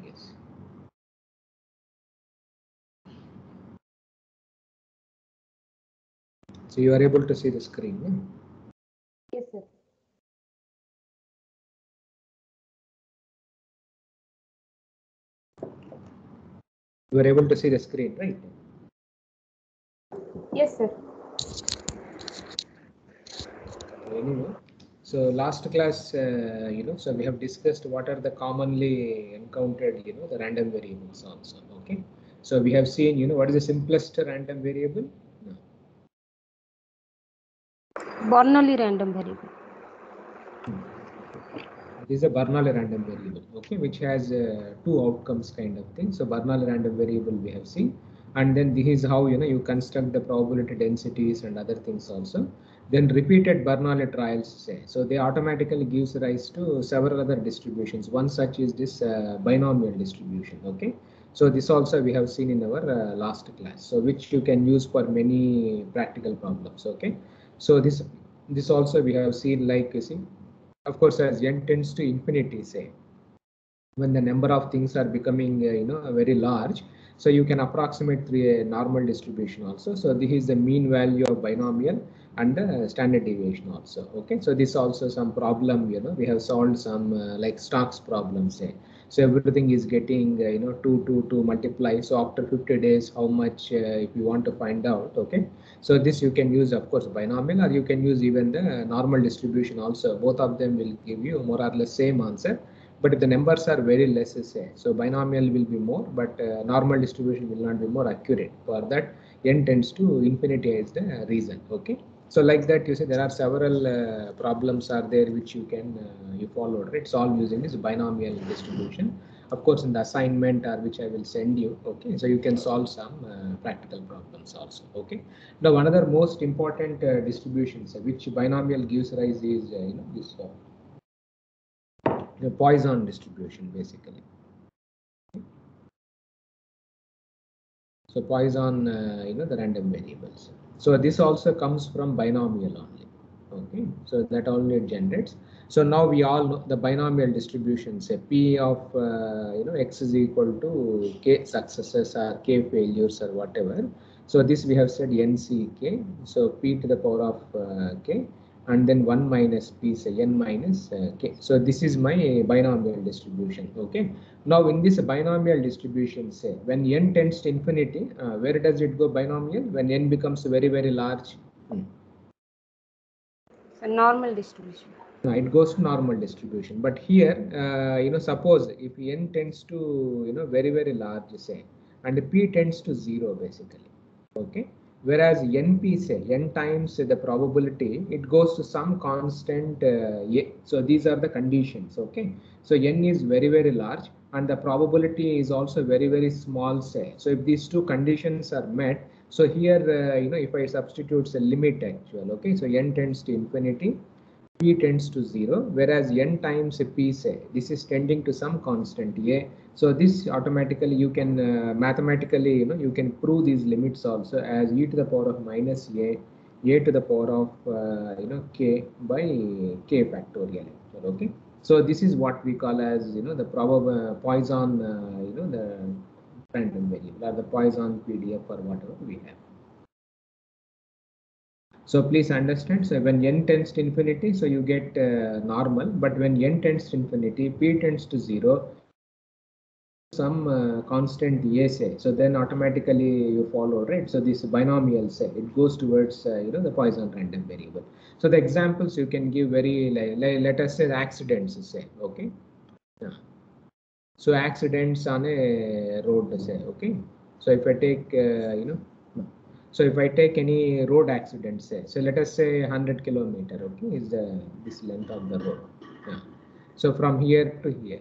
Yes. So you are able to see the screen. Yes, sir. You are able to see the screen, right? Yes, sir. Anyway, so last class, so we have discussed what are the commonly encountered, the random variables also. Okay. So we have seen, what is the simplest random variable? No. Bernoulli random variable. This is a Bernoulli random variable, okay, which has two outcomes kind of thing. So Bernoulli random variable we have seen, and then this is how you construct the probability densities and other things also. Then repeated Bernoulli trials say, so they automatically gives rise to several other distributions. One such is this binomial distribution, okay. So this also we have seen in our last class, so which you can use for many practical problems, okay. So this also we have seen, like you see, of course, as n tends to infinity, say, when the number of things are becoming very large, so you can approximate through a normal distribution also. So this is the mean value of binomial and the standard deviation also. Okay, so this also some problem, we have solved some like Stokes problem, say. So everything is getting 2 multiply. So after 50 days, how much if you want to find out, okay. So this you can use, of course, binomial, or you can use even the normal distribution also. Both of them will give you more or less same answer, but the numbers are very less, say. So binomial will be more, but normal distribution will not be more accurate. For that, n tends to infinity is the reason. Okay. So like that, you see there are several problems are there which you can you follow, right? Solve using this binomial distribution. Of course, in the assignment or which I will send you. Okay. So you can solve some practical problems also. Okay. Now another most important distributions which binomial gives rise is this. The Poisson distribution, basically. So Poisson, the random variables. So this also comes from binomial only. Okay, so that only it generates. So now we all know the binomial distribution. Say P of x is equal to k successes or k failures or whatever. So this we have said nck. So p to the power of k, and then 1 minus p, say n minus k. So this is my binomial distribution. Okay. Now in this binomial distribution, say when n tends to infinity, where does it go binomial? When n becomes very, very large. So normal distribution. No, it goes to normal distribution. But here, suppose if n tends to, very, very large, say, and p tends to 0, basically. Okay. Whereas np, say, n times the probability, it goes to some constant a. So these are the conditions. Okay. So n is very, very large, and the probability is also very, very small, say. So if these two conditions are met, so here, if I substitute a limit actual, okay. So n tends to infinity, p tends to 0, whereas n times p, say, this is tending to some constant a. So this automatically you can mathematically, you can prove these limits also as e to the power of minus a to the power of k by k factorial. Okay. So this is what we call as the probable Poisson the random variable, or the Poisson PDF, or whatever we have. So please understand, so when n tends to infinity, so you get normal, but when n tends to infinity, p tends to 0, some constant a, say, so then automatically you follow, right? So this binomial, say, it goes towards the Poisson random variable. So the examples you can give very, let us say accidents, say, okay. Yeah. So accidents on a road, say, okay. So if I take so if I take any road accident, say, so let us say 100 kilometer, okay, is the this length of the road. Yeah. So from here to here.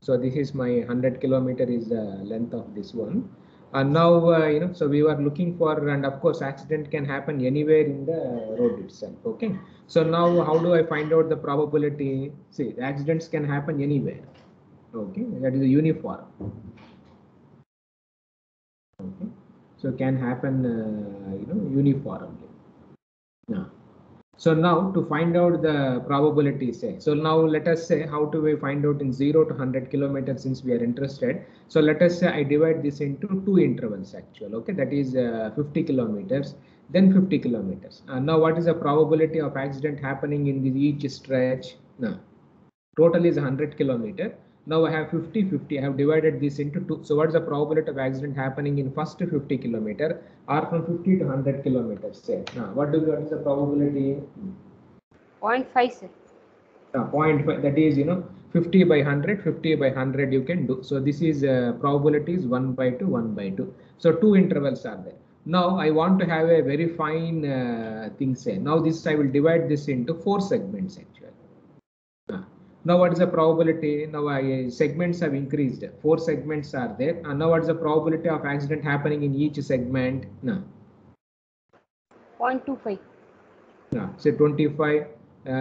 So this is my 100 kilometer is the length of this one. And now, so we were looking for, and of course, accident can happen anywhere in the road itself. Okay. So now, how do I find out the probability? See, accidents can happen anywhere. Okay, that is a uniform. Okay, so can happen, uniformly. Yeah. So now to find out the probability, say, so now let us say how do we find out in 0 to 100 kilometers since we are interested. So let us say I divide this into two intervals actual, okay, that is 50 kilometers, then 50 kilometers. Now what is the probability of accident happening in each stretch? Now total is 100 kilometer. Now I have 50, 50. I have divided this into two. So what is the probability of accident happening in first 50 kilometer or from 50 to 100 kilometers? Say, now what is the probability? 0.5, sir. 0.5. That is 50 by 100, 50 by 100 you can do. So this is probability is 1 by 2, 1 by 2. So two intervals are there. Now I want to have a very fine thing. Say now this I will divide this into four segments actually. Now what is the probability? Now segments have increased. Four segments are there. And now what is the probability of accident happening in each segment? Now 0.25. say 25.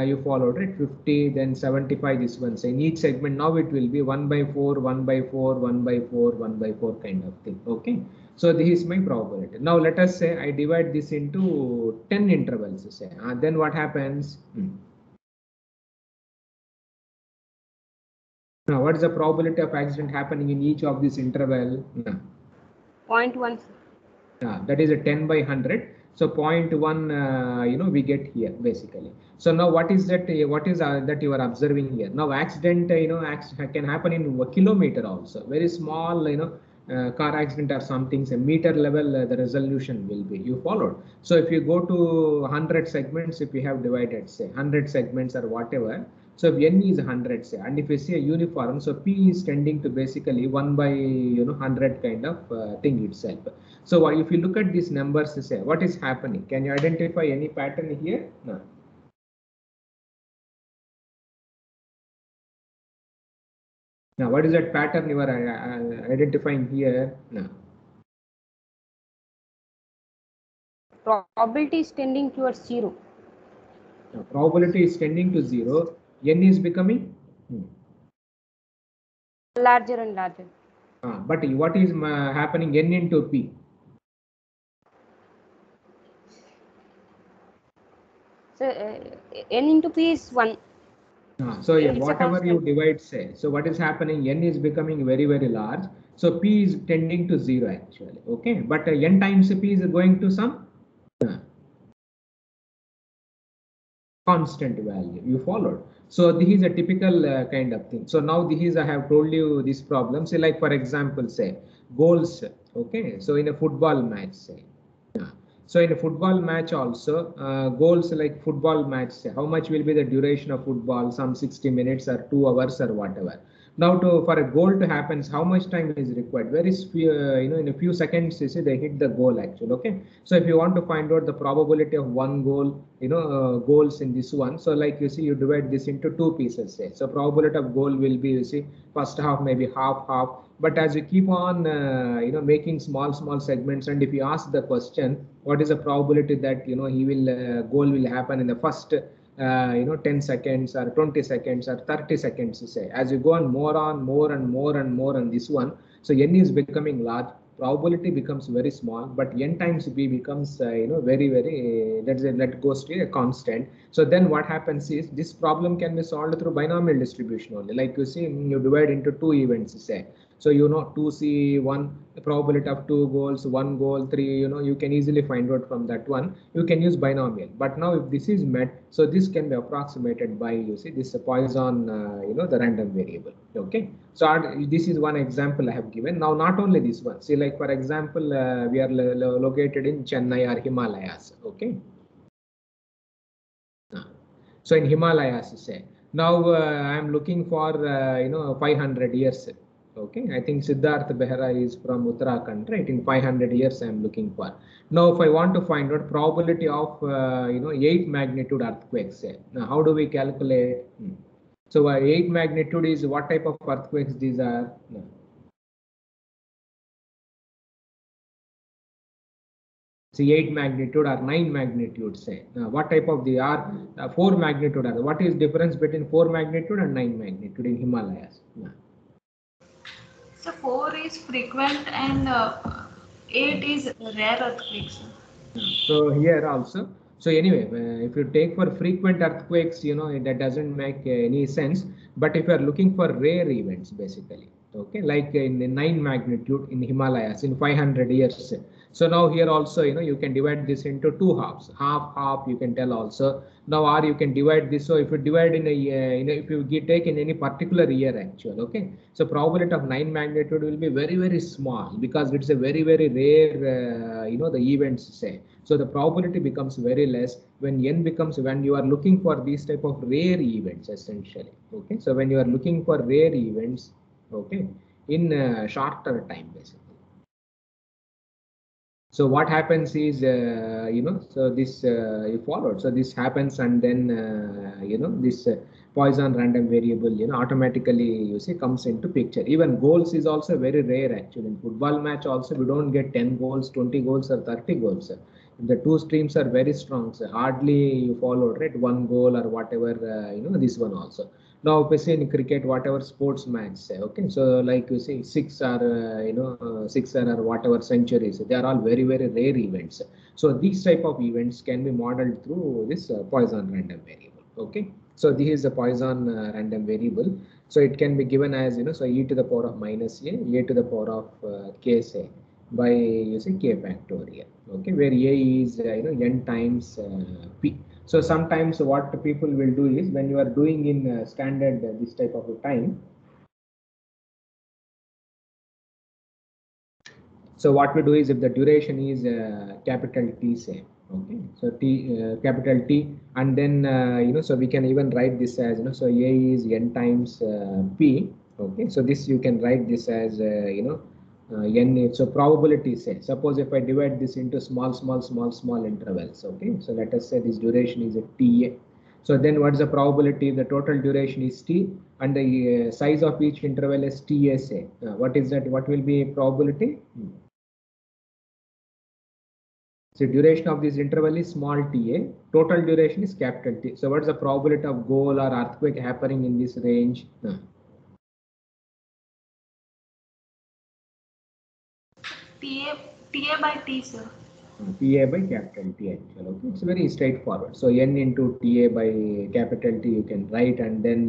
You followed it. 50, then 75. This one. So in each segment, now it will be 1 by 4, 1 by 4, 1 by 4, 1 by 4 kind of thing. Okay. So this is my probability. Now let us say I divide this into 10 intervals. Say, then what happens? Now, what is the probability of accident happening in each of this interval? 0.1, sir. That is a 10 by 100. So 0.1, we get here basically. So now what is that? What is that you are observing here? Now accident, can happen in a kilometer also. Very small, car accident or something. A meter level, the resolution will be. You followed. So if you go to 100 segments, if you have divided, say 100 segments or whatever. So if n is 100, say, and if you see a uniform, so p is tending to basically 1 by 100 kind of thing itself. So if you look at these numbers, say what is happening? Can you identify any pattern here? No. Now what is that pattern you are identifying here? No. Probability is tending towards 0. Now, probability is tending to 0. N is becoming Larger and larger. But what is happening? N into P. So n into p is 1. So yeah, whatever you divide, say, so what is happening? N is becoming very, very large. So P is tending to 0 actually. Okay, but N times P is going to some constant value. You followed. So this is a typical kind of thing. So now this is I have told you this problem. Say like for example, say goals. Okay, so in a football match, say. So in a football match also, goals like football match, say, how much will be the duration of football? Some 60 minutes or 2 hours or whatever. Now for a goal to happen, how much time is required? Very few, in a few seconds, you see they hit the goal actually. Okay. So if you want to find out the probability of one goal, goals in this one. So like you see, you divide this into two pieces. Say. So probability of goal will be, you see, first half maybe half. But as you keep on, making small segments, and if you ask the question, what is the probability that he will goal will happen in the first 10 seconds or 20 seconds or 30 seconds, say, as you go on more and more on this one, so n is becoming large, probability becomes very small, but n times b becomes very that goes to a constant. So then what happens is this problem can be solved through binomial distribution only. Like you see, you divide into two events, say. So 2C1, the probability of 2 goals, 1 goal, 3, you can easily find out from that one. You can use binomial. But now if this is met, so this can be approximated by, you see, this Poisson, the random variable. Okay. So this is one example I have given. Now not only this one. See, like for example, we are located in Chennai or Himalayas. Okay. So in Himalayas, say. Now I am looking for 500 years. Okay, I think Siddharth Behra is from Uttarakhand, right? In 500 years, I am looking for. Now, if I want to find out probability of 8 magnitude earthquakes, say. Now, how do we calculate? So 8 magnitude is what type of earthquakes these are? No. See 8 magnitude or 9 magnitude, say. What type of they are? 4 magnitude are. What is difference between 4 magnitude and 9 magnitude in Himalayas? So 4 is frequent and 8 is rare earthquakes. So here also, So anyway, if you take for frequent earthquakes, that doesn't make any sense. But if you are looking for rare events, basically, okay, like in the 9 magnitude in Himalayas in 500 years. So now here also, you can divide this into two halves, half, you can tell also. Now, or you can divide this. So if you divide in a, if you take in any particular year actual, okay. So probability of 9 magnitude will be very, very small because it's a very, very rare, the events say. So the probability becomes very less when n becomes, when you are looking for these type of rare events essentially. Okay. So when you are looking for rare events, okay, in shorter time basically. So what happens is, so this you followed. So this happens, and then this Poisson random variable, automatically you see comes into picture. Even goals is also very rare actually. In football match also we don't get 10 goals, 20 goals, or 30 goals. The two streams are very strong. So hardly you followed, right? One goal or whatever. This one also. Now, if we say in cricket, whatever sports match, say, okay, so like you say, six or whatever centuries, they are all very, very rare events. So these type of events can be modeled through this Poisson random variable. Okay, so this is a Poisson random variable. So it can be given as, so e to the power of minus a to the power of k, say, by using k factorial. Okay, where a is n times p. So sometimes what people will do is, when you are doing in standard this type of a time, so what we do is, if the duration is capital T, say, okay, so capital T, and then so we can even write this as, so a is n times p. Okay, so this you can write this as n. So probability, say, suppose if I divide this into small intervals. Okay, so let us say this duration is a T. So then what is the probability? The total duration is T, and the size of each interval is TSA. What is that? What will be probability? So duration of this interval is small ta, total duration is capital T. So what is the probability of goal or earthquake happening in this range? TA by T, sir. TA by capital T actual. Okay, it's very straightforward. So n into TA by capital T you can write, and then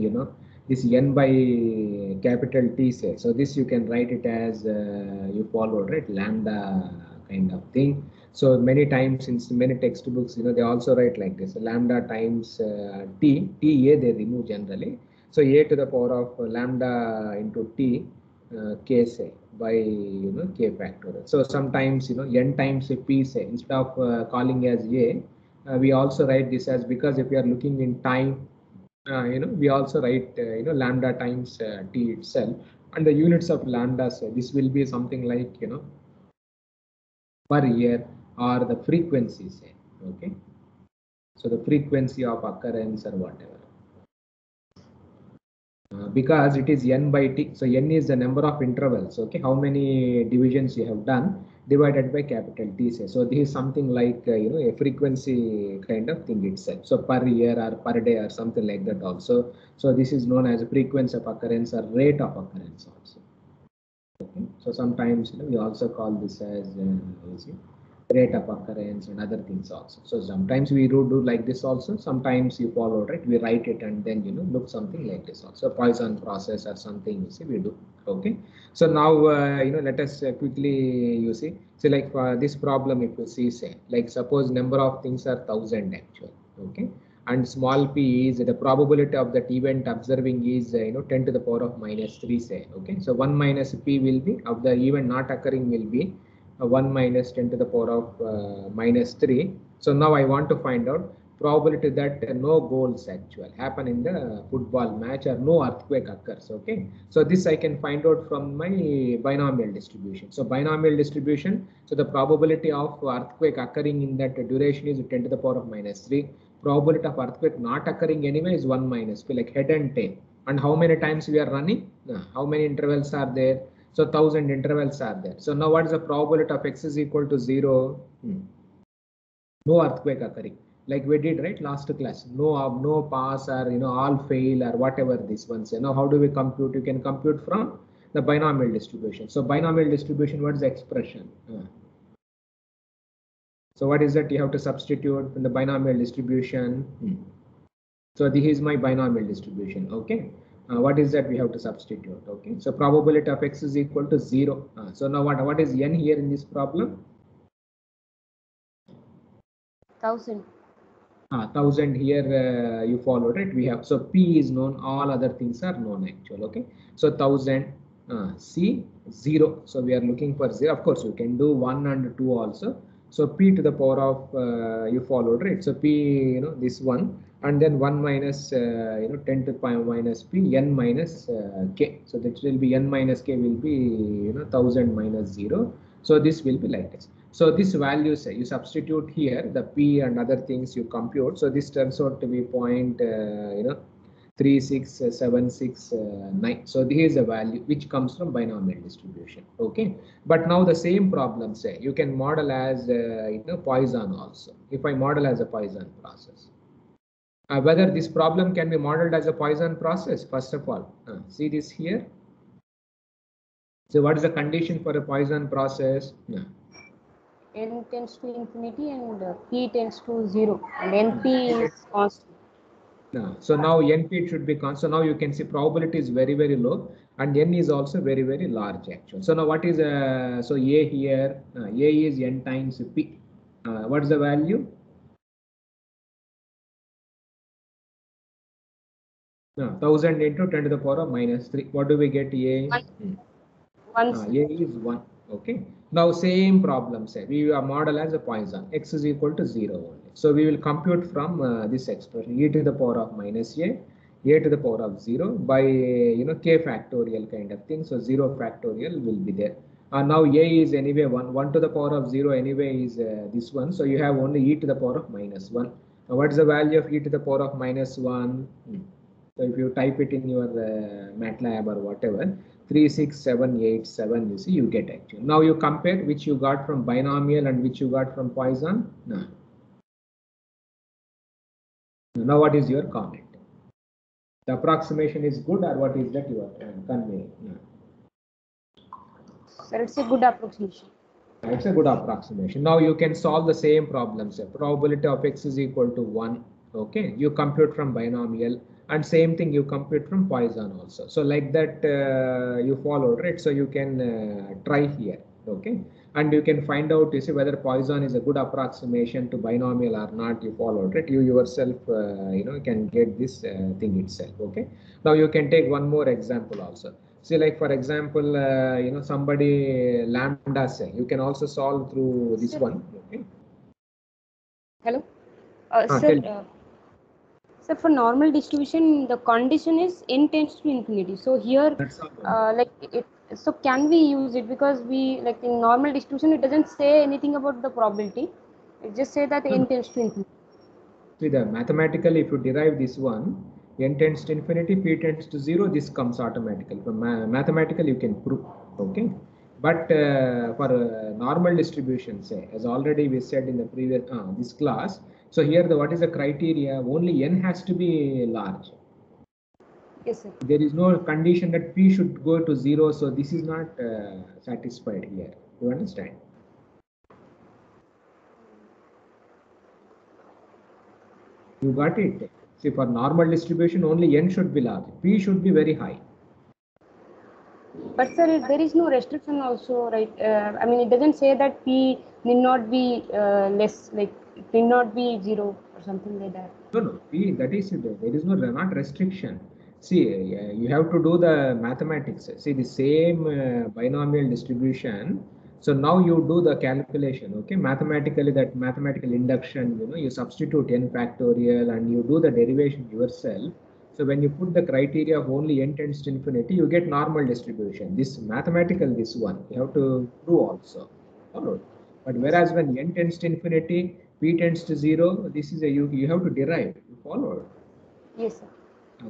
this n by capital T, say. So this you can write it as you followed, right? Lambda kind of thing. So many times in many textbooks, they also write like this: lambda times TA they remove generally. So a to the power of lambda into T k, say, by k factorial. So sometimes n times p, say, instead of calling as a, we also write this as, because if we are looking in time, we also write lambda times t itself, and the units of lambda, say, this will be something like per year, or the frequency, say. Okay, so the frequency of occurrence or whatever. Because it is n by t, so n is the number of intervals. Okay, how many divisions you have done divided by capital T, say. So this is something like a frequency kind of thing itself. So per year or per day or something like that also. So this is known as frequency of occurrence or rate of occurrence also. Okay, so sometimes we also call this as rate of occurrence and other things also. So sometimes we do like this also. Sometimes you follow, right? We write it and then look something like this also. Poisson process or something, you see, we do. Okay. So now let us quickly so like for this problem, if you see, say, like suppose number of things are 1000 actually. Okay. And small p is the probability of that event observing is 10 to the power of minus 3, say. Okay, so 1 minus p will be of the event not occurring will be 1 minus 10 to the power of minus 3. So now I want to find out probability that no goals actual happen in the football match or no earthquake occurs. Okay, so this I can find out from my binomial distribution. So binomial distribution, so the probability of earthquake occurring in that duration is 10 to the power of minus 3. Probability of earthquake not occurring anyway is 1 minus p, like head and tail. And how many times we are running? How many intervals are there? So 1000 intervals are there. So now what is the probability of x is equal to 0? No earthquake occurring, like we did, right, last class. No pass, or all fail, or whatever this one say. Now how do we compute? You can compute from the binomial distribution. So binomial distribution, what is the expression? So what is that you have to substitute in the binomial distribution? So this is my binomial distribution. Okay. What is that we have to substitute? Okay. So probability of x is equal to 0. So now what is n here in this problem? 1000. 1000 here you followed it. We have, so p is known, all other things are known actual. Okay. So 1000 c 0. So we are looking for 0. Of course you can do 1 and 2 also. So p to the power of you followed, right? So p, this one, and then 1 minus 10 to the power minus p, n minus k. So that will be n minus k will be 1000 minus 0. So this will be like this. So this value, say you substitute here the p and other things you compute. So this turns out to be 0.36769. So this is a value which comes from binomial distribution. Okay, but now the same problem, say you can model as Poisson also. If I model as a Poisson process, whether this problem can be modeled as a Poisson process, first of all, see this here. So what is the condition for a Poisson process? N tends to infinity and p tends to 0, and np is constant. So now np should be constant. So now you can see probability is very, very low, and n is also very, very large actually. So now what is so a here? A is n times p. What is the value? 1000 into 10 to the power of minus 3. What do we get? A? A is 1. Okay. Now same problem, say we are model as a Poisson. X is equal to 0 only. So we will compute from this expression e to the power of minus a to the power of 0 by k factorial kind of thing. So 0 factorial will be there. Now a is anyway 1 to the power of 0 anyway is this one. So you have only e to the power of minus 1. Now what is the value of e to the power of minus 1? So if you type it in your MATLAB or whatever, 36787, you see, you get actually. Now you compare which you got from binomial and which you got from Poisson. No. Now what is your comment? The approximation is good, or what is that you are conveying? No. Sir, it's a good approximation. It's a good approximation. Now you can solve the same problems. Probability of x is equal to 1. Okay, you compute from binomial, and same thing you compute from Poisson also. So like that you followed, right? So you can try here. Okay, and you can find out, you see, whether Poisson is a good approximation to binomial or not. You followed, right? You yourself can get this thing itself. Okay, now you can take one more example also. See, like for example, somebody lambda, say you can also solve through this one. Okay. Hello, sir. So for normal distribution, the condition is n tends to infinity. So here, so can we use it, because we, like in normal distribution, it doesn't say anything about the probability. It just say that n tends to infinity. See, the mathematically, if you derive this one, n tends to infinity, p tends to 0, this comes automatically. From mathematical, you can prove. Okay. But for normal distribution, say, as already we said in the previous this class, so here what is the criteria? Only n has to be large. Yes, sir. There is no condition that p should go to 0, so this is not satisfied here. You understand? You got it? See, for normal distribution, only n should be large. P should be very high. But sir, there is no restriction also, right? I mean, it doesn't say that p need not be less, like it need not be 0 or something like that. No, P, that is, there is no not restriction. See, you have to do the mathematics. See, the same binomial distribution. So now you do the calculation, okay? Mathematically, that mathematical induction, you substitute n factorial and you do the derivation yourself. So when you put the criteria of only n tends to infinity, you get normal distribution. This mathematical, this one, you have to do also. Followed. But whereas when n tends to infinity, p tends to 0, this is a you have to derive. You follow? Yes, sir.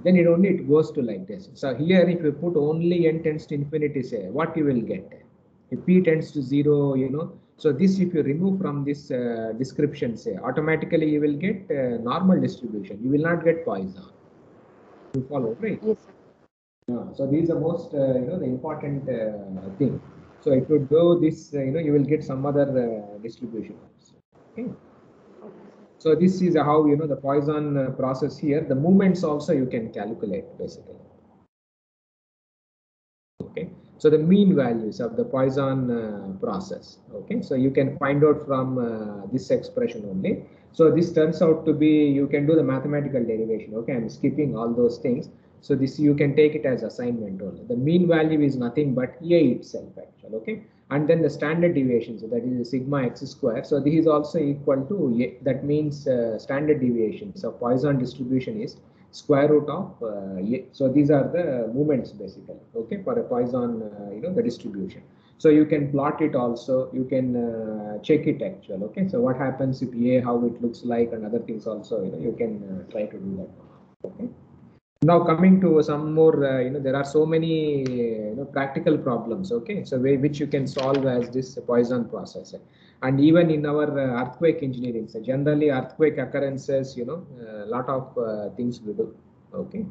Then it goes to like this. So here, if you put only n tends to infinity, say what you will get. If p tends to 0, so this, if you remove from this description, say automatically you will get normal distribution. You will not get Poisson. You follow, right? Yes, sir. So these are most the important thing. So if you do this, you will get some other distribution also. Okay. So this is how, you know, the Poisson process here. The movements also you can calculate basically. Okay. So the mean values of the Poisson process. Okay. So you can find out from this expression only. So this turns out to be, you can do the mathematical derivation. Okay. I'm skipping all those things. So this you can take it as assignment only. The mean value is nothing but A itself actually. Okay. And then the standard deviation, so that is sigma x square. So this is also equal to A. That means standard deviation. So Poisson distribution is square root of A. So these are the movements basically, okay, for a Poisson, you know, the distribution. So you can plot it also, you can check it actually, okay. So what happens if A, how it looks like, and other things also, you know, you can try to do that, okay. Now coming to some more, you know, there are so many, you know, practical problems, okay, so which you can solve as this Poisson process. And even in our earthquake engineering, so generally earthquake occurrences, you know, a lot of things we do, okay,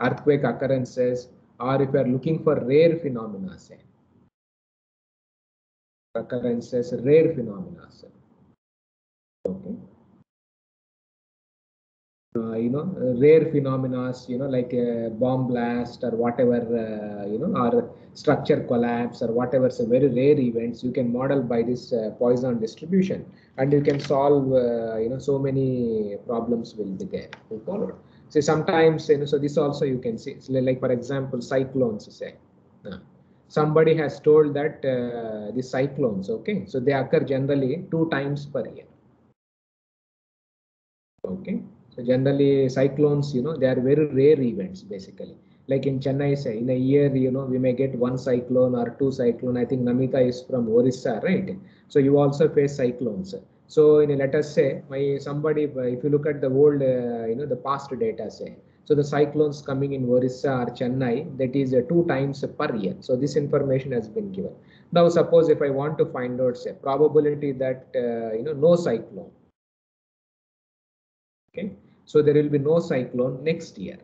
earthquake occurrences, or if you are looking for rare phenomena, say, occurrences, rare phenomena, say, okay. You know, rare phenomena, you know, like a bomb blast or whatever, you know, or structure collapse or whatever, so very rare events you can model by this Poisson distribution, and you can solve, you know, so many problems will be there to follow. So sometimes, you know, so this also you can see, so like for example, cyclones, say. Somebody has told that the cyclones, okay, so they occur generally 2 times per year. Okay. So generally cyclones, you know, they are very rare events basically. Like in Chennai, say in a year, you know, we may get 1 cyclone or 2 cyclone. I think Namita is from Orissa, right? So you also face cyclones. So in a, let us say, somebody, if you look at the old, you know, the past data, say, so the cyclones coming in Orissa or Chennai, that is 2 times per year. So this information has been given. Now suppose if I want to find out, say, probability that you know, no cyclone. Okay, so there will be no cyclone next year.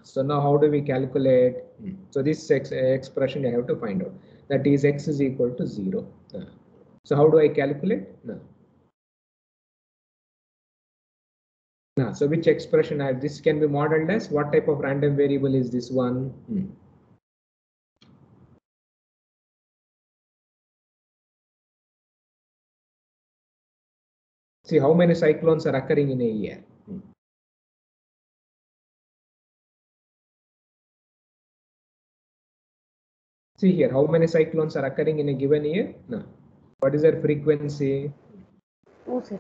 So now how do we calculate? So this expression I have to find out. That is x is equal to 0. So how do I calculate? So which expression this can be modeled as? What type of random variable is this one? See how many cyclones are occurring in a year. See here, how many cyclones are occurring in a given year? What is their frequency? 2, sir.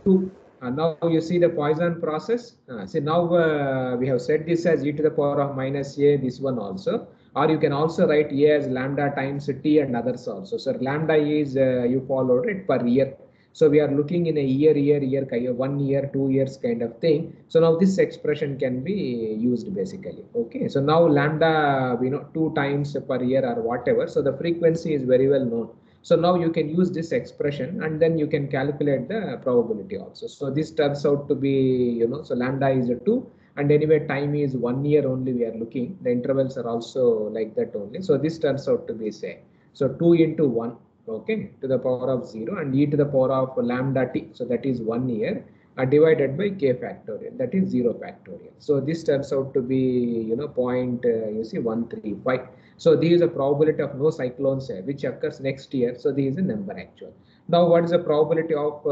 2. Now you see the Poisson process. See now we have set this as e to the power of minus a, this one also, or you can also write a as lambda times t and others also. So lambda is you followed it per year. So we are looking in a year, 1 year, 2 years kind of thing. So now this expression can be used basically. Okay. So now lambda, we know 2 times per year or whatever. So the frequency is very well known. So now you can use this expression and then you can calculate the probability also. So this turns out to be, you know, so lambda is a 2, and anyway time is 1 year only we are looking. The intervals are also like that only. So this turns out to be, say, so 2 into 1, okay, to the power of 0, and e to the power of lambda t. So that is 1 year divided by k factorial, that is 0 factorial. So this turns out to be, you know, point, you see, 135. So this is a probability of no cyclones which occurs next year. So this is a number actual. Now what is the probability of,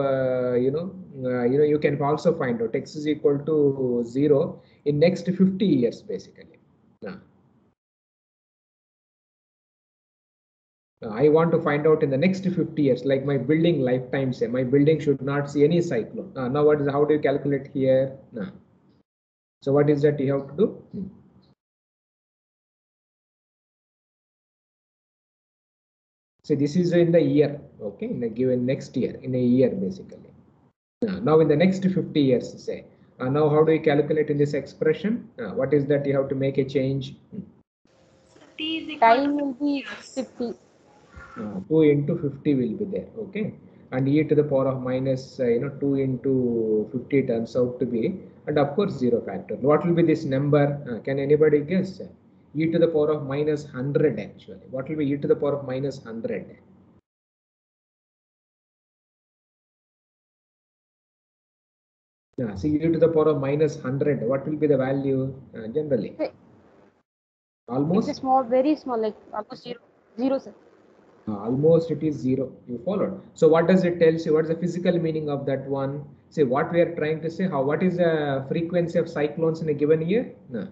you can also find out x is equal to 0 in next 50 years basically. I want to find out in the next 50 years, like my building lifetime, say my building should not see any cyclone. Now how do you calculate here? So what is that you have to do? So this is in the year, okay, in the given next year, in a year basically. Now in the next 50 years, say, now how do you calculate in this expression? What is that you have to make a change? T is equal Time to will be 50. 2 into 50 will be there, okay, and e to the power of minus 2 into 50 turns out to be, and of course 0 factor. What will be this number? Can anybody guess? E to the power of minus 100 actually. What will be e to the power of minus 100? Yeah, see e to the power of minus 100, what will be the value generally? Almost? It's a small, very small, like almost zero, sir. Almost it is 0. You followed. So what does it tell you? What is the physical meaning of that one? See what we are trying to say. What is the frequency of cyclones in a given year? No.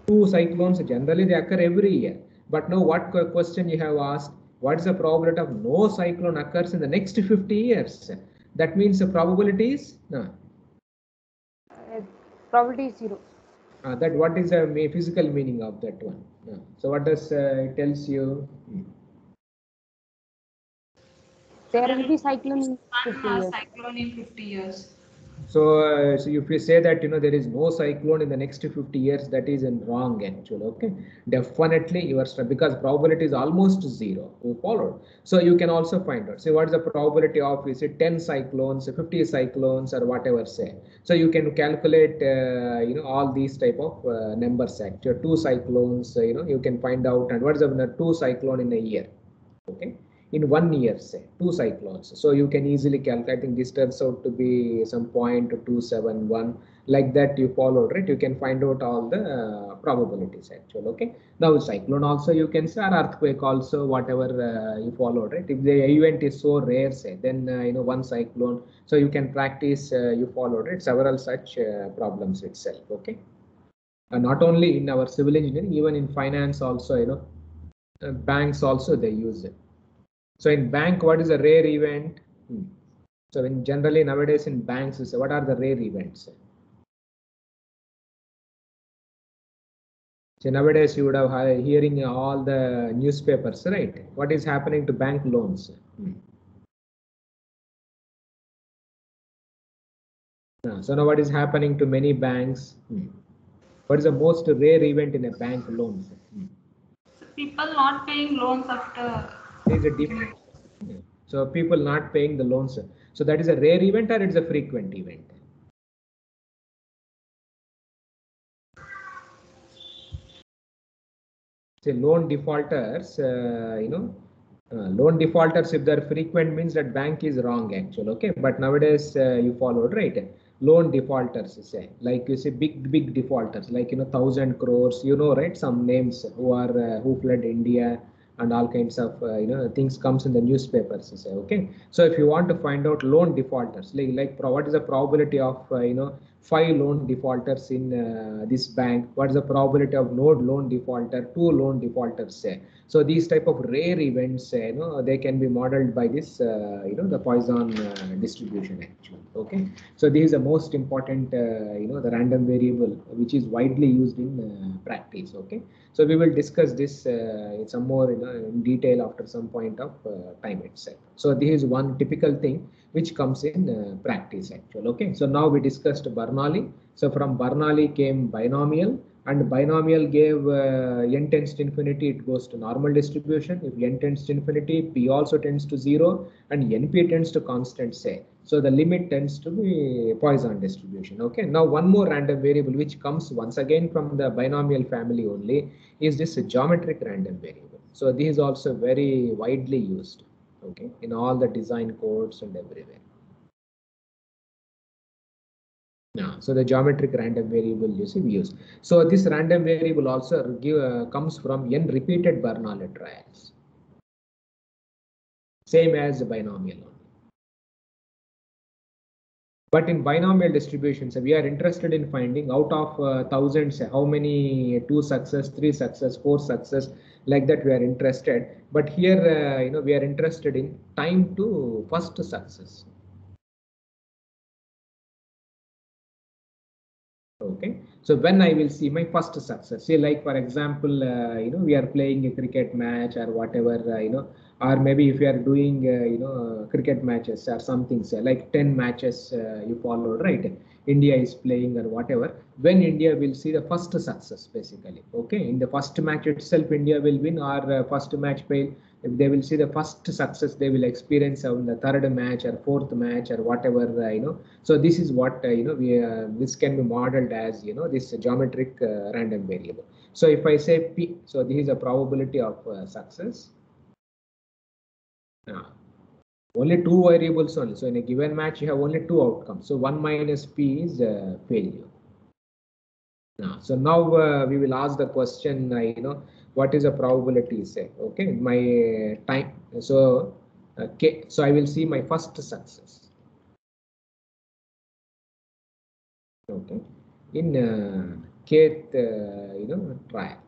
2 cyclones generally they occur every year. But now what question you have asked? What is the probability of no cyclone occurs in the next 50 years? That means the probability is no. Probability is 0. That what is the physical meaning of that one? So what does it tells you? There will be cyclone in 50 years. Cyclone in 50 years. So, so if you say that there is no cyclone in the next 50 years, that is wrong actually. Okay, definitely you are because probability is almost 0. You followed. So you can also find out. See what is the probability of is it 10 cyclones, 50 cyclones, or whatever say. So you can calculate all these type of numbers actually. 2 cyclones, you can find out, and what is the 2 cyclone in a year? Okay, in 1 year say 2 cyclones, so you can easily calculate. I think this turns out to be some 0.271, like that you followed, right? You can find out all the probabilities actually. Okay, now cyclone also you can say, or earthquake also, whatever you followed, right? If the event is so rare say, then one cyclone, so you can practice, you followed it, several such problems itself. Okay, not only in our civil engineering, even in finance also, banks also they use it. So in bank, what is a rare event? So in generally nowadays in banks, what are the rare events? So nowadays you would have hearing all the newspapers, right? What is happening to bank loans? So now what is happening to many banks? What is the most rare event in a bank loan? So people not paying loans after. There is a default. So people not paying the loans. So that is a rare event or it's a frequent event? Say loan defaulters, loan defaulters, if they're frequent, means that bank is wrong actually. Okay, but nowadays you followed, right? Loan defaulters, say like you say big defaulters, like 1,000 crores, right? Some names who are who fled India, and all kinds of things comes in the newspapers, say. Okay, so if you want to find out loan defaulters, like what is the probability of 5 loan defaulters in this bank, what is the probability of no loan defaulter, 2 loan defaulters, say. So these type of rare events, they can be modeled by this the Poisson distribution actually. Okay, so this is the most important the random variable, which is widely used in practice. Okay, so we will discuss this some more in detail after some point of time itself. So this is one typical thing which comes in practice actually. Okay, so now we discussed Bernoulli. So from Bernoulli came binomial, and binomial gave n tends to infinity, it goes to normal distribution. If n tends to infinity, p also tends to 0, and np tends to constant, say. So the limit tends to be Poisson distribution. Okay, now one more random variable which comes once again from the binomial family only is this geometric random variable. So this is also very widely used, okay, in all the design codes and everywhere. Yeah, so the geometric random variable we use. So this random variable also comes from n repeated Bernoulli trials, same as binomial only. But in binomial distributions, we are interested in finding out of thousands how many 2 success, 3 success, 4 success, like that we are interested. But here we are interested in time to first success. Okay, so when I will see my first success, say like for example, we are playing a cricket match or whatever, or maybe if you are doing cricket matches or something, say like 10 matches you followed, right? India is playing or whatever. When India will see the first success, basically, okay, in the first match itself, India will win, or first match fail. If they will see the first success, they will experience on the third match or fourth match or whatever, so this is what this can be modeled as this geometric random variable. So if I say p, so this is a probability of success. only two variables only. So in a given match, you have only two outcomes. So 1 minus P is failure. So now we will ask the question, what is the probability say? Okay, my time. So, so I will see my first success. Okay, in kth trial.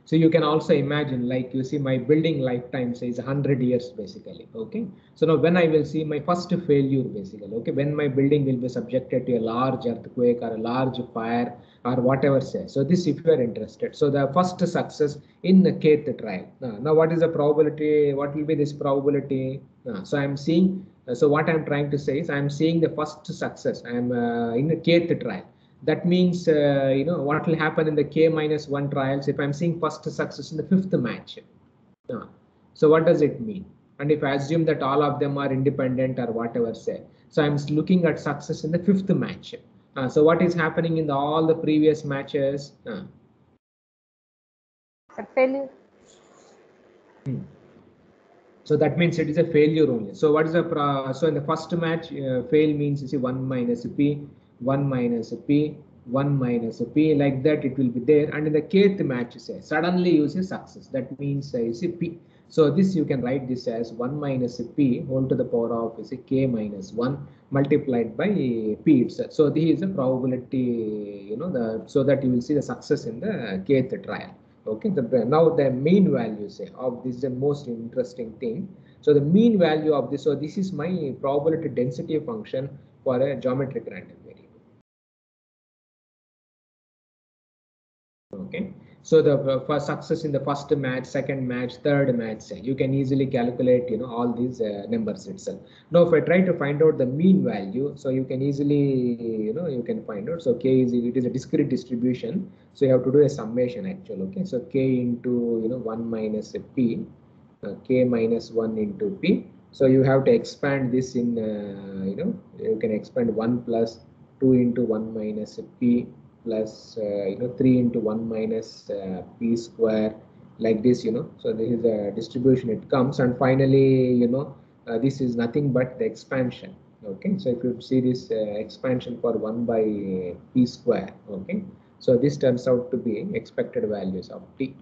So you can also imagine, like you see, my building lifetime says 100 years basically. Okay, so now when I will see my first failure basically, okay, when my building will be subjected to a large earthquake or a large fire or whatever say. So this, if you are interested, so the first success in the kth trial. Now what is the probability? What will be this probability? So I'm seeing. So what I'm trying to say is I'm seeing the first success. I'm in the kth trial. That means, what will happen in the K-1 trials if I'm seeing first success in the fifth match. So what does it mean? And if I assume that all of them are independent or whatever say, so I'm looking at success in the fifth match. So what is happening in all the previous matches? A failure. So that means it is a failure only. So what is the so in the first match, fail means you see 1 minus P, 1 minus P, 1 minus P, like that it will be there. And in the kth match, say suddenly you see success. That means you see P. So this you can write this as 1 minus P whole to the power of you see K minus 1 multiplied by P itself. So this is the probability, so that you will see the success in the kth trial. Okay, now the mean value say of this is the most interesting thing. So the mean value of this, so this is my probability density function for a geometric random variable. Okay, so the for success in the first match, second match, third match, say you can easily calculate all these numbers itself. Now if I try to find out the mean value, so you can easily you can find out. So K is, it is a discrete distribution, so you have to do a summation actually. Okay, so K into 1 minus P, K minus 1 into P. So you have to expand this in you can expand 1 plus 2 into 1 minus P plus 3 into 1 minus P square, like this. So this is a distribution it comes, and finally this is nothing but the expansion. Okay, so if you see this expansion for 1 by P square. Okay, so this turns out to be expected values of T.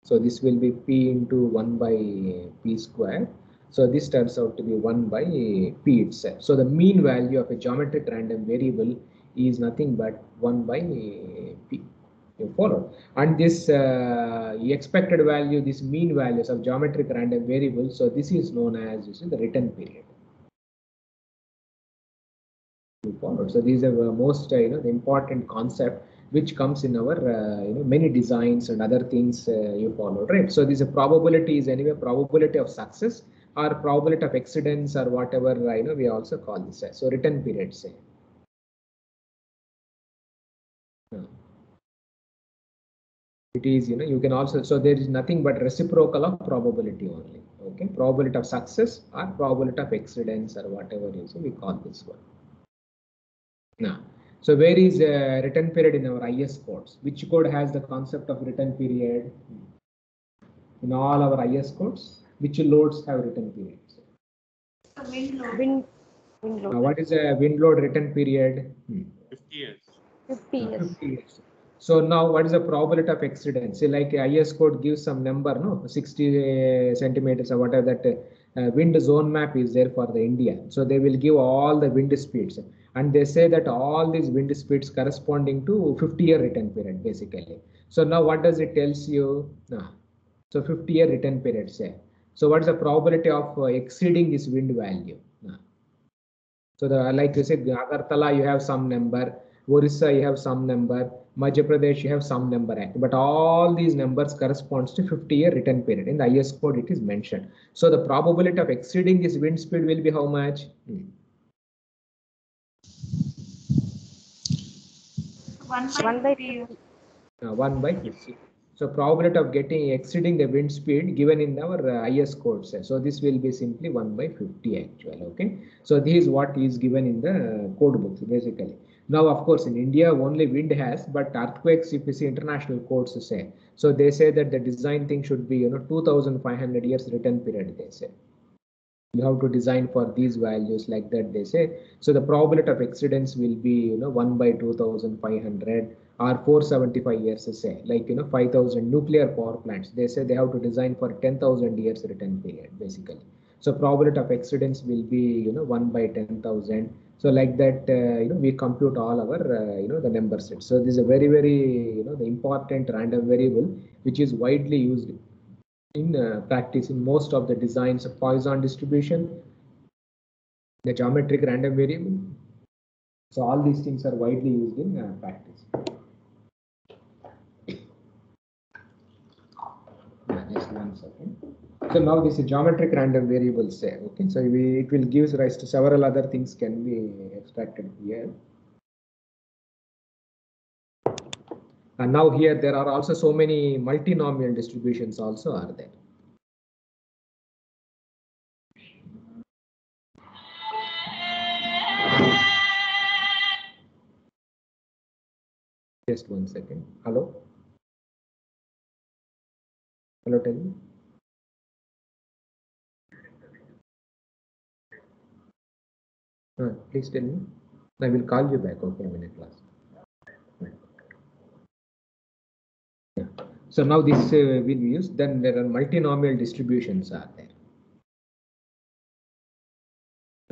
So this will be P into 1 by P square. So this turns out to be 1 by P itself. So the mean value of a geometric random variable is nothing but 1 by P. You follow? And this expected value, this mean values of geometric random variable, so this is known as the return period. You follow? So these are the most the important concept which comes in our many designs and other things you follow, right? So this probability is anyway probability of success or probability of accidents or whatever we also call this as. So return period say. It is you can also, so there is nothing but reciprocal of probability only. Okay, probability of success or probability of accidents or whatever we call this one. Now, so where is return period in our IS codes? Which code has the concept of return period? In all our IS codes, which loads have return periods? Wind load. What is a wind load return period? 50 years. 50 years. 50 years. So now what is the probability of accident? Say like IS code gives some number, no, 60 centimeters or whatever that wind zone map is there for the India. So they will give all the wind speeds, and they say that all these wind speeds corresponding to 50-year return period basically. So now what does it tells you? So 50-year return period say. So what is the probability of exceeding this wind value? So the, like you said, Agartala you have some number, Orissa you have some number, Madhya Pradesh you have some number, but all these numbers corresponds to 50-year return period. In the IS code it is mentioned. So the probability of exceeding this wind speed will be how much? 1 by 50. 1 by 50. So probability of exceeding the wind speed given in our IS codes. So this will be simply 1 by 50 actually. Okay. So this is what is given in the code books basically. Now, of course, in India, only wind has, but earthquakes, if you see international courts say, so they say that the design thing should be, 2,500 years return period, they say. You have to design for these values like that, they say. So the probability of accidents will be, 1 by 2,500 or 475 years, say, like, 5,000 nuclear power plants. They say they have to design for 10,000 years return period, basically. So probability of accidents will be, 1 by 10,000. So like that, we compute all our, the number sets. So this is a very, very, the important random variable, which is widely used in practice in most of the designs of Poisson distribution, the geometric random variable. So all these things are widely used in practice. Just 1 second. So now this is geometric random variable say, okay, so it will give rise to several other things can be extracted here. And now here there are also so many multinomial distributions also are there. Just 1 second. Hello? Hello, tell me. Please tell me. I will call you back. Okay, I'm in a class. Yeah. So now this will be used. Then there are multinomial distributions are there.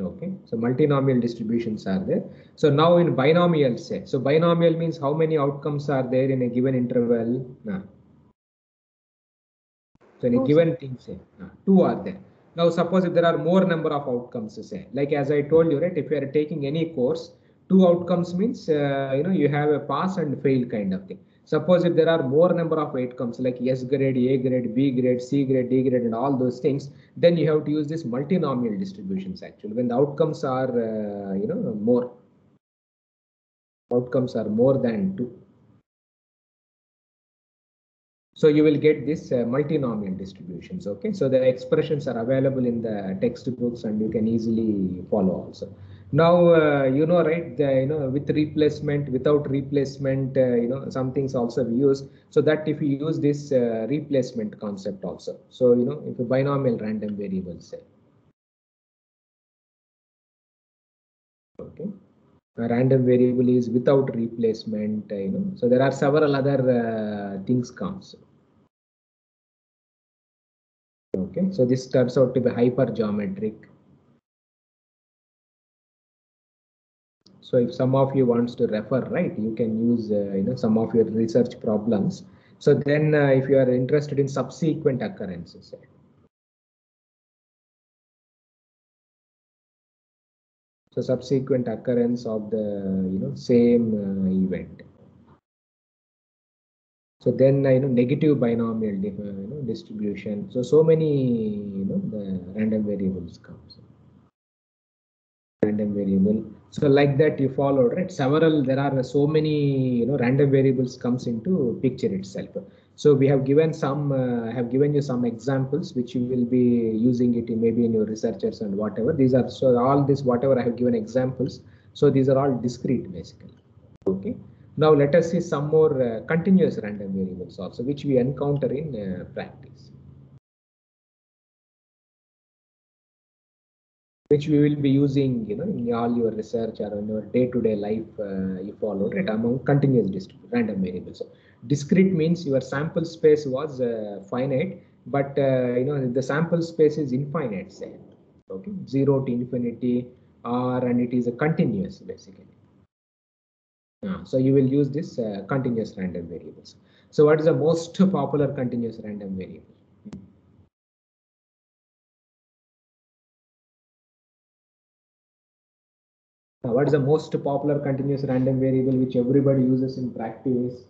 Okay, so multinomial distributions are there. So now in binomial say, so binomial means how many outcomes are there in a given interval? So in a given thing say, 2 are there. Now suppose if there are more number of outcomes, say, like as I told you, right, if you are taking any course, 2 outcomes means, you have a pass and fail kind of thing. Suppose if there are more number of outcomes like S grade, A grade, B grade, C grade, D grade, and all those things, then you have to use this multinomial distributions actually when the outcomes are, more. Outcomes are more than 2. So you will get this multinomial distributions. Okay, so the expressions are available in the textbooks and you can easily follow also. Now right, with replacement, without replacement, some things also we use. So that if you use this replacement concept also, so if a binomial random variable say, okay, a random variable is without replacement, so there are several other things comes. Okay, so this turns out to be hypergeometric. So if some of you wants to refer, right, you can use some of your research problems. So then if you are interested in subsequent occurrences, so subsequent occurrence of the same event. So then negative binomial distribution. So many the random variables comes. Random variable. So like that you follow, right? Several, there are so many random variables comes into picture itself. So we have given some, have given you some examples which you will be using it in maybe in your researchers and whatever. These are, so all this whatever I have given examples. So these are all discrete basically. Okay. Now let us see some more continuous random variables also, which we encounter in practice, which we will be using, in all your research or in your day-to-day life you follow, right, among continuous random variables. So discrete means your sample space was finite, but the sample space is infinite, say, okay, 0 to infinity, and it is a continuous basically. So you will use this continuous random variables. So what is the most popular continuous random variable? What is the most popular continuous random variable which everybody uses in practice?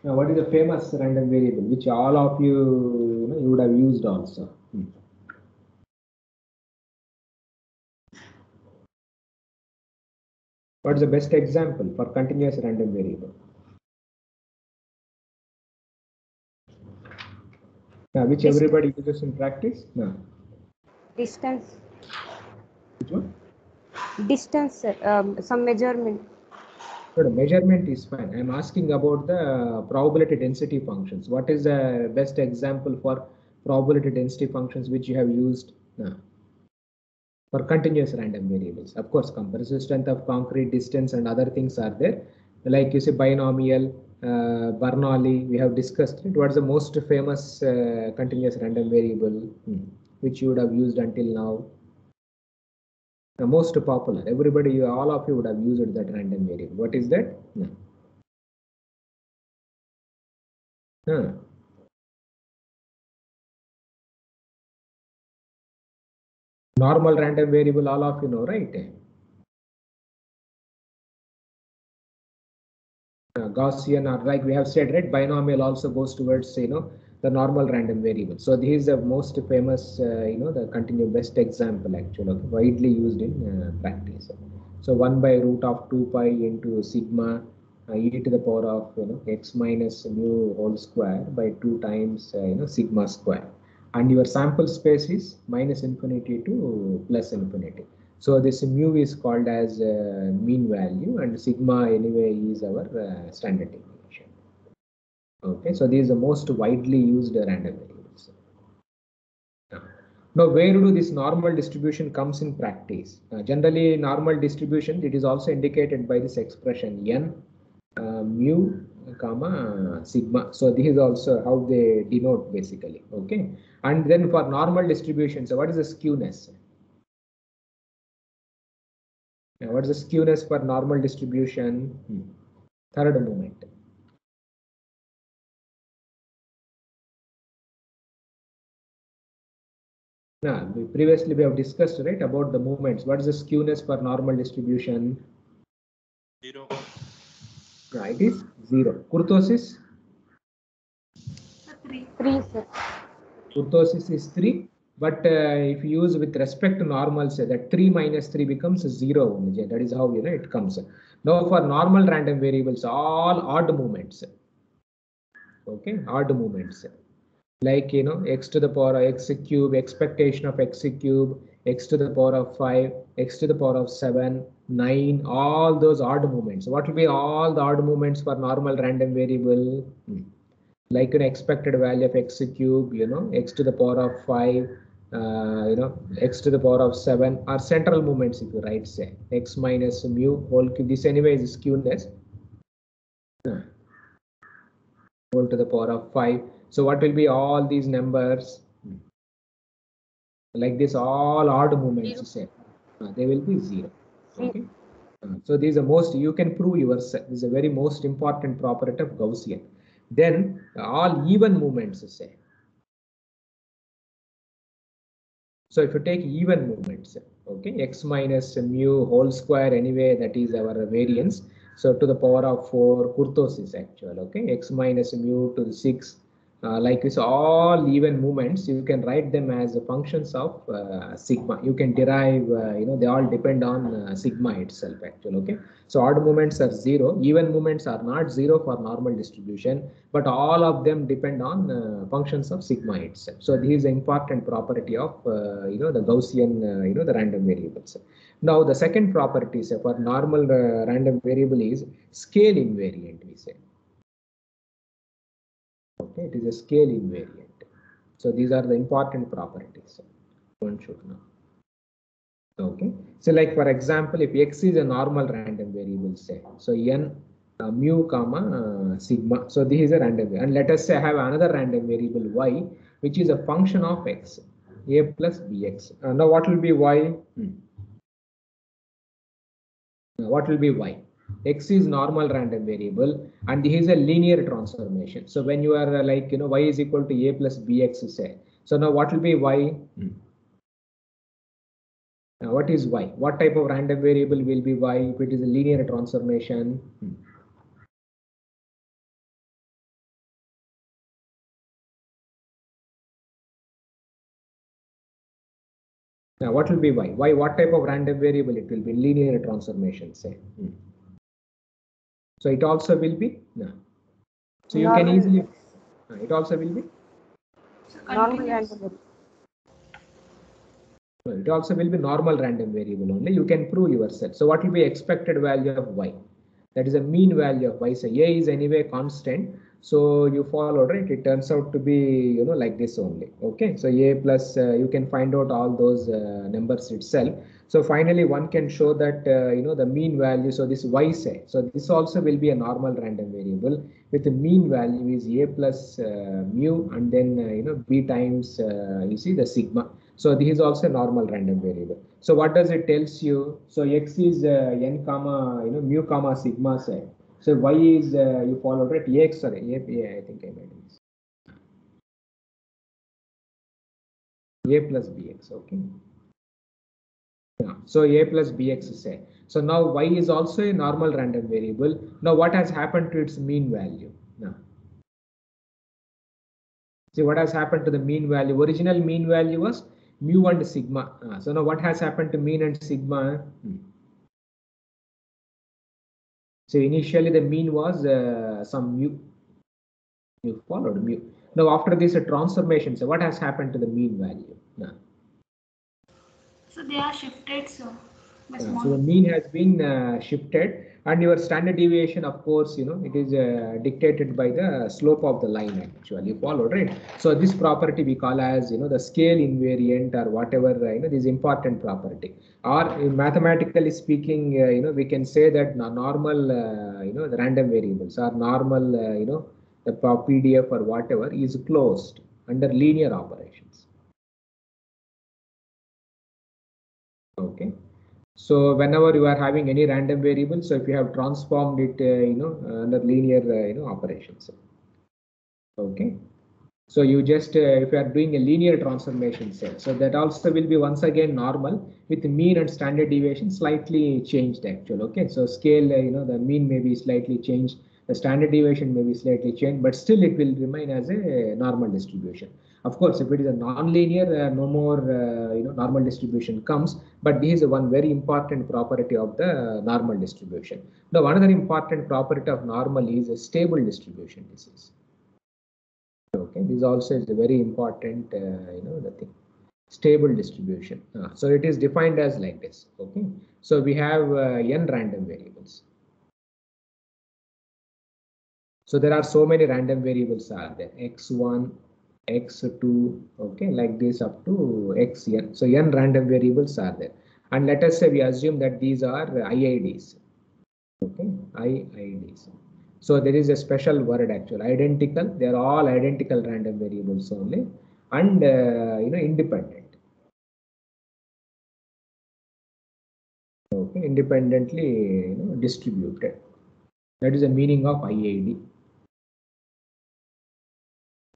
Now, what is the famous random variable which all of you, you would have used also? What is the best example for continuous random variable? Which everybody uses in practice? No. Distance. Which one? Distance, sir. Some measurement. The measurement is fine. I'm asking about the probability density functions. What is the best example for probability density functions which you have used for continuous random variables? Of course, compressive strength of concrete, distance, and other things are there. Like you say, binomial, Bernoulli, we have discussed it. What is the most famous continuous random variable which you would have used until now? The most popular. Everybody, all of you would have used that random variable. What is that? Normal random variable, all of you know, right? Gaussian, or like we have said, right? Binomial also goes towards, the normal random variable. So this is the most famous, the continuous best example actually, widely used in practice. So 1 by root of 2 pi into sigma e to the power of x minus mu whole square by 2 times sigma square, and your sample space is minus infinity to plus infinity. So this mu is called as mean value, and sigma anyway is our standard deviation. Okay, so this is the most widely used random variables. Now, where do this normal distribution comes in practice? Generally, normal distribution, it is also indicated by this expression n mu comma sigma. So this is also how they denote basically. Okay, and then for normal distribution, so what is the skewness? What is the skewness for normal distribution? Third moment. Now, previously we have discussed, right, about the movements. What is the skewness for normal distribution? 0. No, it is 0. Kurtosis? 3. 3, sir. Kurtosis is 3. But if you use with respect to normal, say that 3 minus 3 becomes 0 only. That is how it comes. Now for normal random variables, all odd movements. Okay, odd movements. Like x to the power of x cube, expectation of x cube, x to the power of 5, x to the power of 7, 9, all those odd movements. What will be all the odd movements for normal random variable? Like an expected value of x cube, x to the power of 5, x to the power of 7 are central movements. If you write, say x minus mu whole cube, this anyway is skewness, whole to the power of 5. So what will be all these numbers? Like this, all odd movements, say they will be 0. Okay. So these are most, you can prove yourself. This is a very most important property of Gaussian. Then all even movements, say. So if you take even movements, okay, x minus mu whole square anyway, that is our variance. So to the power of 4, kurtosis actual, okay, x minus mu to the 6. Like this, all even movements, you can write them as functions of sigma. You can derive, they all depend on sigma itself actually, okay. So odd movements are 0, even movements are not 0 for normal distribution, but all of them depend on functions of sigma itself. So this is an important property of, the Gaussian, the random variables. Now the second property for normal random variable is scale invariant, we say. Okay, it is a scale invariant. So these are the important properties one should know. Okay, so like for example, if x is a normal random variable, say, so n mu comma sigma, so this is a random variable, and let us say I have another random variable y, which is a function of x, a plus bx. Now what will be y? What will be y? X is normal random variable, and this is a linear transformation. So when you are like, y is equal to a plus bx, say, so now what will be y? Now what is y? What type of random variable will be y if it is a linear transformation? Now what will be y? Y, what type of random variable it will be? Linear transformation, say. So it also will be? No. So you can easily, it also will be? Normal random variable. It also will be normal random variable only. You can prove yourself. So what will be expected value of y? That is a mean value of y. So a is anyway constant. So you follow, right? It turns out to be, like this only. Okay. So a plus, you can find out all those numbers itself. So finally, one can show that, the mean value. So this y say. So this also will be a normal random variable with the mean value is a plus mu, and then, b times, you see the sigma. So this is also a normal random variable. So what does it tells you? So x is n comma, mu comma sigma say. So y is, you follow, right? X, sorry, I think I made this. A plus bx, okay. Yeah. So a plus bx is say. So now y is also a normal random variable. Now what has happened to its mean value? Now, see what has happened to the mean value. Original mean value was mu and sigma. So now what has happened to mean and sigma? So initially the mean was some mu. You followed mu. Now after this transformation, so what has happened to the mean value? Now, So they are shifted, so by so small. the mean has been shifted, and your standard deviation, of course, it is dictated by the slope of the line actually. You followed, right? So this property we call as, the scale invariant or whatever, this important property. Or mathematically speaking, we can say that normal, the random variables or normal, the PDF or whatever is closed under linear operations. Okay. So whenever you are having any random variable, so if you have transformed it, under linear, operations. Okay. So you just, if you are doing a linear transformation set, so that also will be once again normal with mean and standard deviation slightly changed actually. Okay. So scale, the mean may be slightly changed, the standard deviation may be slightly changed, but still it will remain as a normal distribution. Of course, if it is a non-linear, no more, normal distribution comes, but this is one very important property of the normal distribution. Now, another important property of normal is a stable distribution. This is. Okay, this also is a very important, the thing, stable distribution. So it is defined as like this. Okay, so we have n random variables. So there are so many random variables are there, x1, x2, okay, like this up to xn. So n random variables are there. And let us say we assume that these are IIDs. Okay, IIDs. So there is a special word actually, identical. They are all identical random variables only, and independent. Okay, independently distributed. That is the meaning of IID.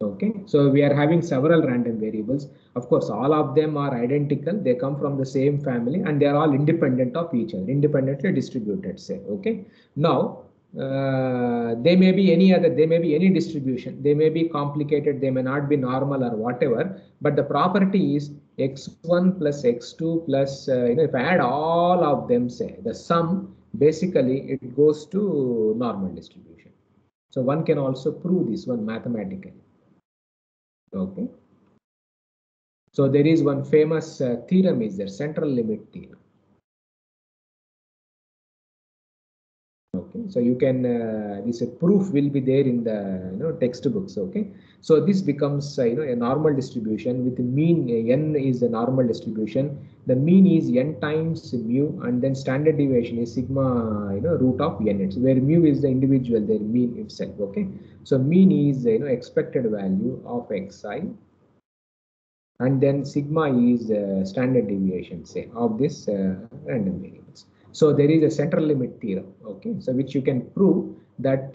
Okay, so we are having several random variables. Of course, all of them are identical. They come from the same family, and they are all independent of each other, independently distributed. Say, okay. Now, they may be any other. They may be any distribution. They may be complicated. They may not be normal or whatever. But the property is x1 plus x2 plus. If I add all of them, say the sum, basically it goes to normal distribution. So one can also prove this one mathematically. Okay. So there is one famous theorem is there, central limit theorem. Okay. So you can, this proof will be there in the textbooks. Okay. So this becomes a normal distribution with the mean n is the normal distribution. The mean is n times mu, and then standard deviation is sigma root of n. It's where mu is the individual, their mean itself. Okay. So mean is expected value of xi. And then sigma is standard deviation, say, of this random variables. So there is a central limit theorem, okay, so which you can prove that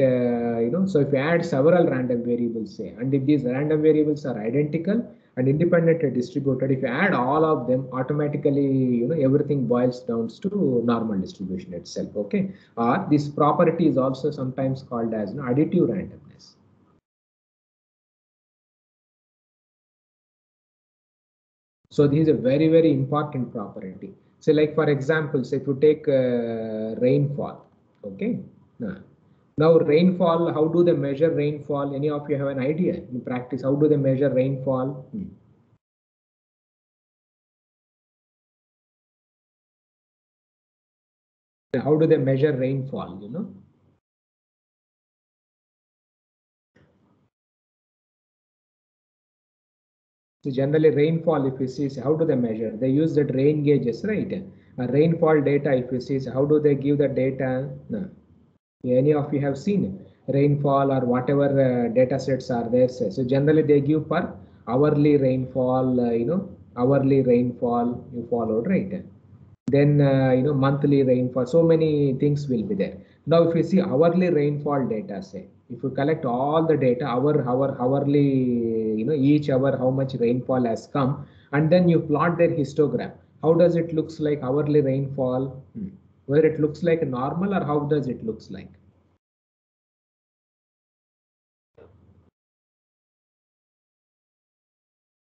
so if you add several random variables, say, and if these random variables are identical and independently distributed, if you add all of them, automatically everything boils down to normal distribution itself. Okay, or this property is also sometimes called as additive randomness. So this is a very, very important property. So like for example, so if you take rainfall, okay. Now rainfall, how do they measure rainfall? Any of you have an idea in practice? How do they measure rainfall? How do they measure rainfall, you know? So generally rainfall, if you see, how do they measure? They use that rain gauges, right? Rainfall data, if you see, how do they give the data? No. Any of you have seen rainfall or whatever data sets are there. So generally they give per hourly rainfall, hourly rainfall you followed, right? Then monthly rainfall, so many things will be there. Now if you see hourly rainfall data, say if you collect all the data hourly, each hour how much rainfall has come, and then you plot their histogram, how does it looks like hourly rainfall? Whether it looks like normal or how does it looks like?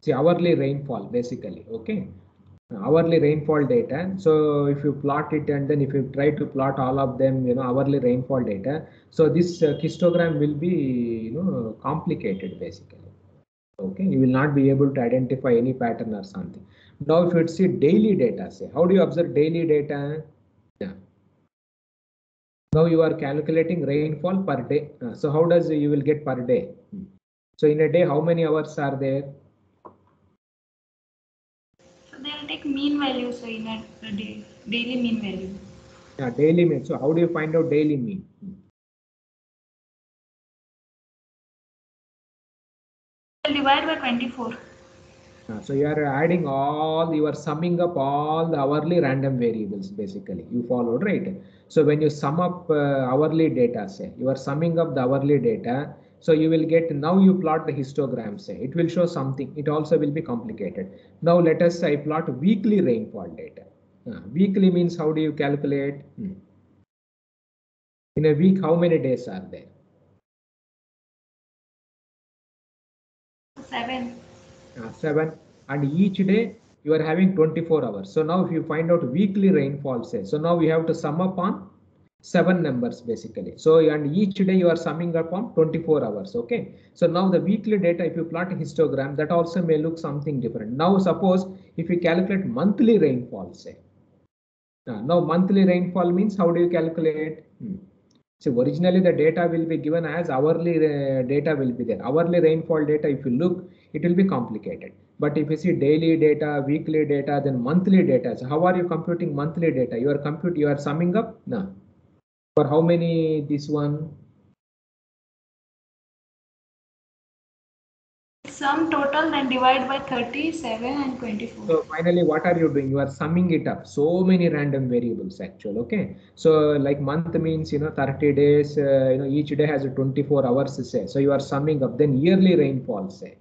See, hourly rainfall basically, okay? Hourly rainfall data. So if you plot it and then if you try to plot all of them, hourly rainfall data, so this histogram will be, complicated basically. Okay, you will not be able to identify any pattern or something. Now, if you see daily data, say, how do you observe daily data? Yeah. Now you are calculating rainfall per day. So how does you will get per day? So in a day, how many hours are there? So they'll take mean value, so in a day, daily mean value. Yeah, daily mean. So how do you find out daily mean? They'll divide by 24. So you are adding all, you are summing up all the hourly random variables basically. You followed, right? So when you sum up hourly data, say you are summing up the hourly data, so you will get, now you plot the histogram, say it will show something. It also will be complicated. Now let us say I plot weekly rainfall data. Weekly means how do you calculate? In a week, how many days are there? 7. 7, and each day you are having 24 hours. So now if you find out weekly rainfall, say, so now we have to sum up on 7 numbers basically. So and each day you are summing up on 24 hours. Okay. So now the weekly data, if you plot a histogram, that also may look something different. Now suppose if you calculate monthly rainfall, say. Now monthly rainfall means how do you calculate? So originally the data will be given as hourly data will be there. Hourly rainfall data, if you look, it will be complicated. But if you see daily data, weekly data, then monthly data. So how are you computing monthly data? You are summing up? No. For how many this one? Sum total, then divide by 37 and 24. So finally, what are you doing? You are summing it up. So many random variables actual. Okay. So like month means, 30 days, each day has a 24 hours say. So you are summing up, then yearly rainfall say.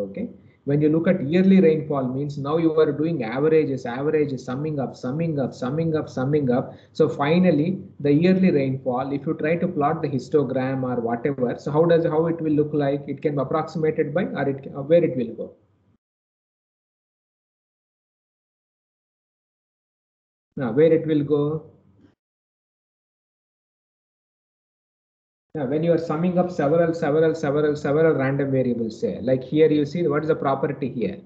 Okay. When you look at yearly rainfall means now you are doing averages, summing up. So finally the yearly rainfall, if you try to plot the histogram or whatever, so how it will look like? It can be approximated by, or where it will go. Now where it will go? Now, when you are summing up several random variables, say like here you see what is the property here.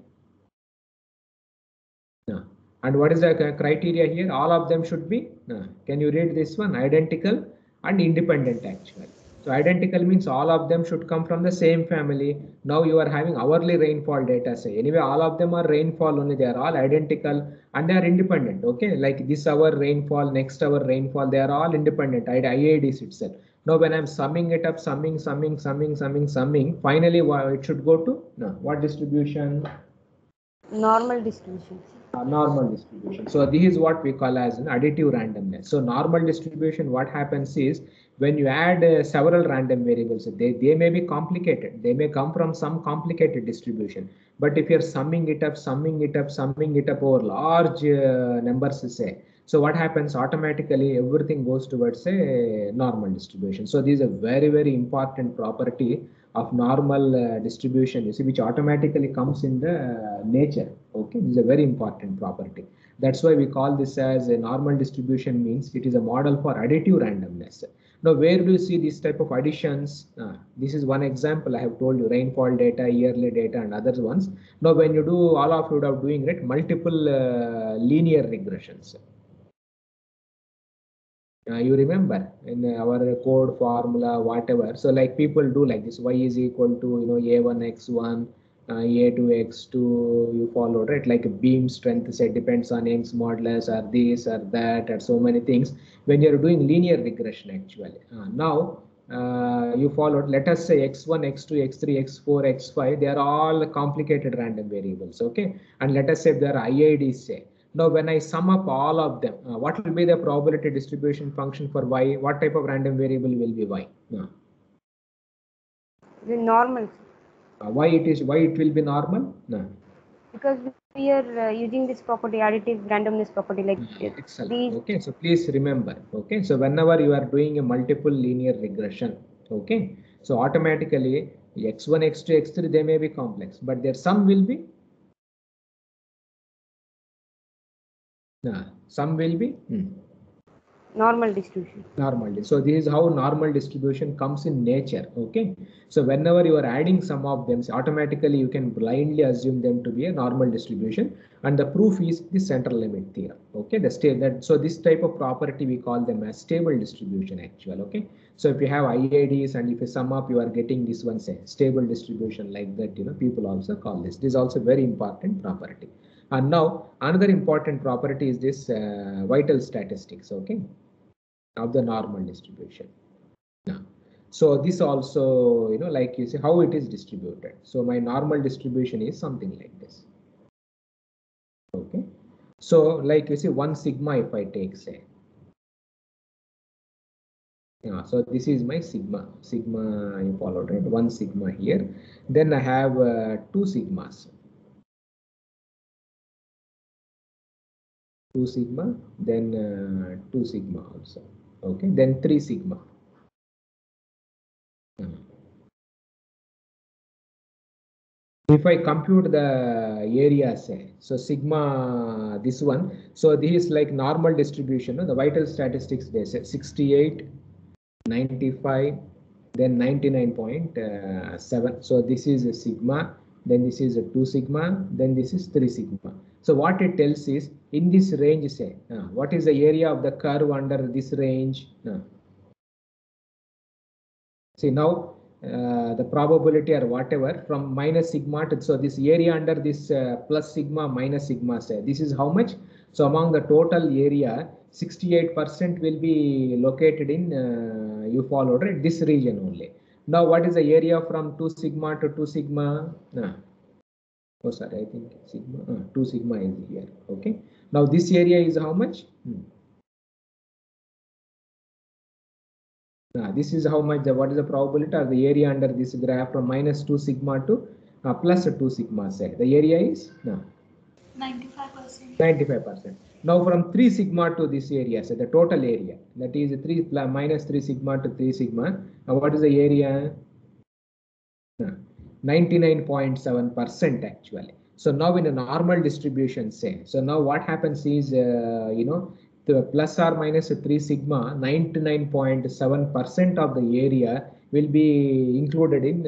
And what is the criteria here? All of them should be, can you read this one? Identical and independent actually. So identical means all of them should come from the same family. Now you are having hourly rainfall data, say anyway all of them are rainfall only, they are all identical and they are independent. Okay, like this hour rainfall, next hour rainfall, they are all independent. IIDs itself. Now when I'm summing it up, summing, finally it should go to what distribution? Normal distribution. Normal distribution. So this is what we call as an additive randomness. So normal distribution, what happens is when you add several random variables, they may be complicated. They may come from some complicated distribution. But if you're summing it up over large numbers, say, so what happens automatically, everything goes towards a normal distribution. So this is a very, very important property of normal distribution, you see, which automatically comes in the nature. Okay, this is a very important property. That's why we call this as a normal distribution, means it is a model for additive randomness. Now, where do you see this type of additions? This is one example. I have told you rainfall data, yearly data, and other ones. Now, when you do, all of you are doing, right, multiple linear regressions. You remember in our code formula, whatever. So like people do like this, y is equal to, a1 x1, a2 x2, you follow, right? Like a beam strength set depends on Young's modulus or this or that or so many things when you're doing linear regression actually. Now you followed, let us say x1, x2, x3, x4, x5, they are all complicated random variables, okay? And let us say they are IIDs, say. Now, when I sum up all of them, what will be the probability distribution function for y? What type of random variable will be y? The normal. Why it will be normal? No. Because we are using this property, additive randomness property, like excellent. these. Okay, so please remember. Okay, so whenever you are doing a multiple linear regression, okay, so automatically x1, x2, x3 they may be complex, but their sum will be. Sum will be. Normal distribution. Normally. So this is how normal distribution comes in nature. Okay. So whenever you are adding some of them, so automatically you can blindly assume them to be a normal distribution. And the proof is the central limit theorem. Okay. So this type of property we call them as stable distribution actual. Okay. So if you have IIDs and if you sum up, you are getting this one, say stable distribution like that, people also call this. This is also very important property. And now another important property is this vital statistics. Okay. Of the normal distribution. Now, so this also, like you see how it is distributed. So my normal distribution is something like this. Okay. So like you see 1 sigma if I take, say. So this is my sigma you followed, right? 1 sigma here. Then I have 2 sigmas. 2 sigma, then 2 sigma also. Okay, then 3 sigma. If I compute the area, say, so sigma, this one, so this is like normal distribution, the vital statistics they say 68, 95, then 99.7. So this is a sigma, then this is a 2 sigma, then this is 3 sigma. So what it tells is in this range, say, what is the area of the curve under this range? See now, the probability or whatever from minus sigma to, so this area under this plus sigma minus sigma, say this is how much. So among the total area, 68% will be located in you followed, right, this region only. Now what is the area from 2 sigma to 2 sigma? Oh sorry, I think sigma 2 sigma is here. Okay, now this area is how much? This is how much, what is the probability or the area under this graph from minus 2 sigma to plus 2 sigma, say. The area is 95%. 95%. Now from 3 sigma to this area, say the total area, that is 3 minus 3 sigma to 3 sigma. What is the area? 99.7% actually. So now in a normal distribution, say, so now what happens is, the plus or minus 3 sigma, 99.7% of the area will be included in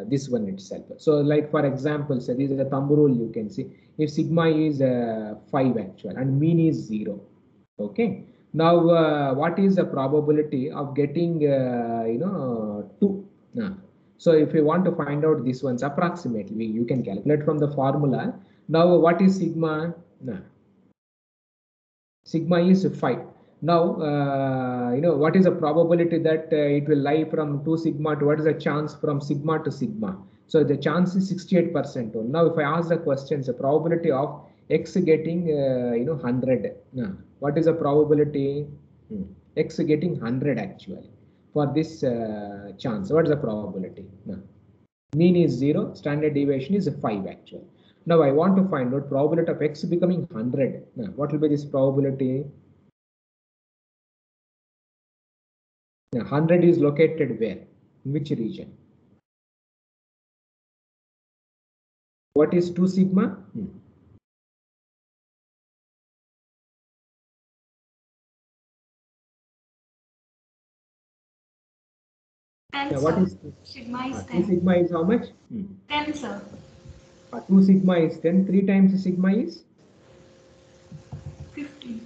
this one itself. So like for example, say this is a thumb rule you can see. If sigma is 5 actual and mean is 0. Okay. Now what is the probability of getting 2? So if you want to find out this ones approximately, you can calculate from the formula. Now what is sigma? Sigma is 5. Now what is the probability that it will lie from 2 sigma to, what is the chance from sigma to sigma? So the chance is 68%. Now if I ask the questions, the probability of x getting 100. What is the probability? X getting 100 actually. For this chance, what is the probability? Mean is 0, standard deviation is 5 actually. Now I want to find out probability of x becoming 100. What will be this probability? 100 is located where? In which region? What is 2 sigma? What is sigma is 2 10. sigma is how much? 10, sir. 2 sigma is 10. 3 times sigma is 15.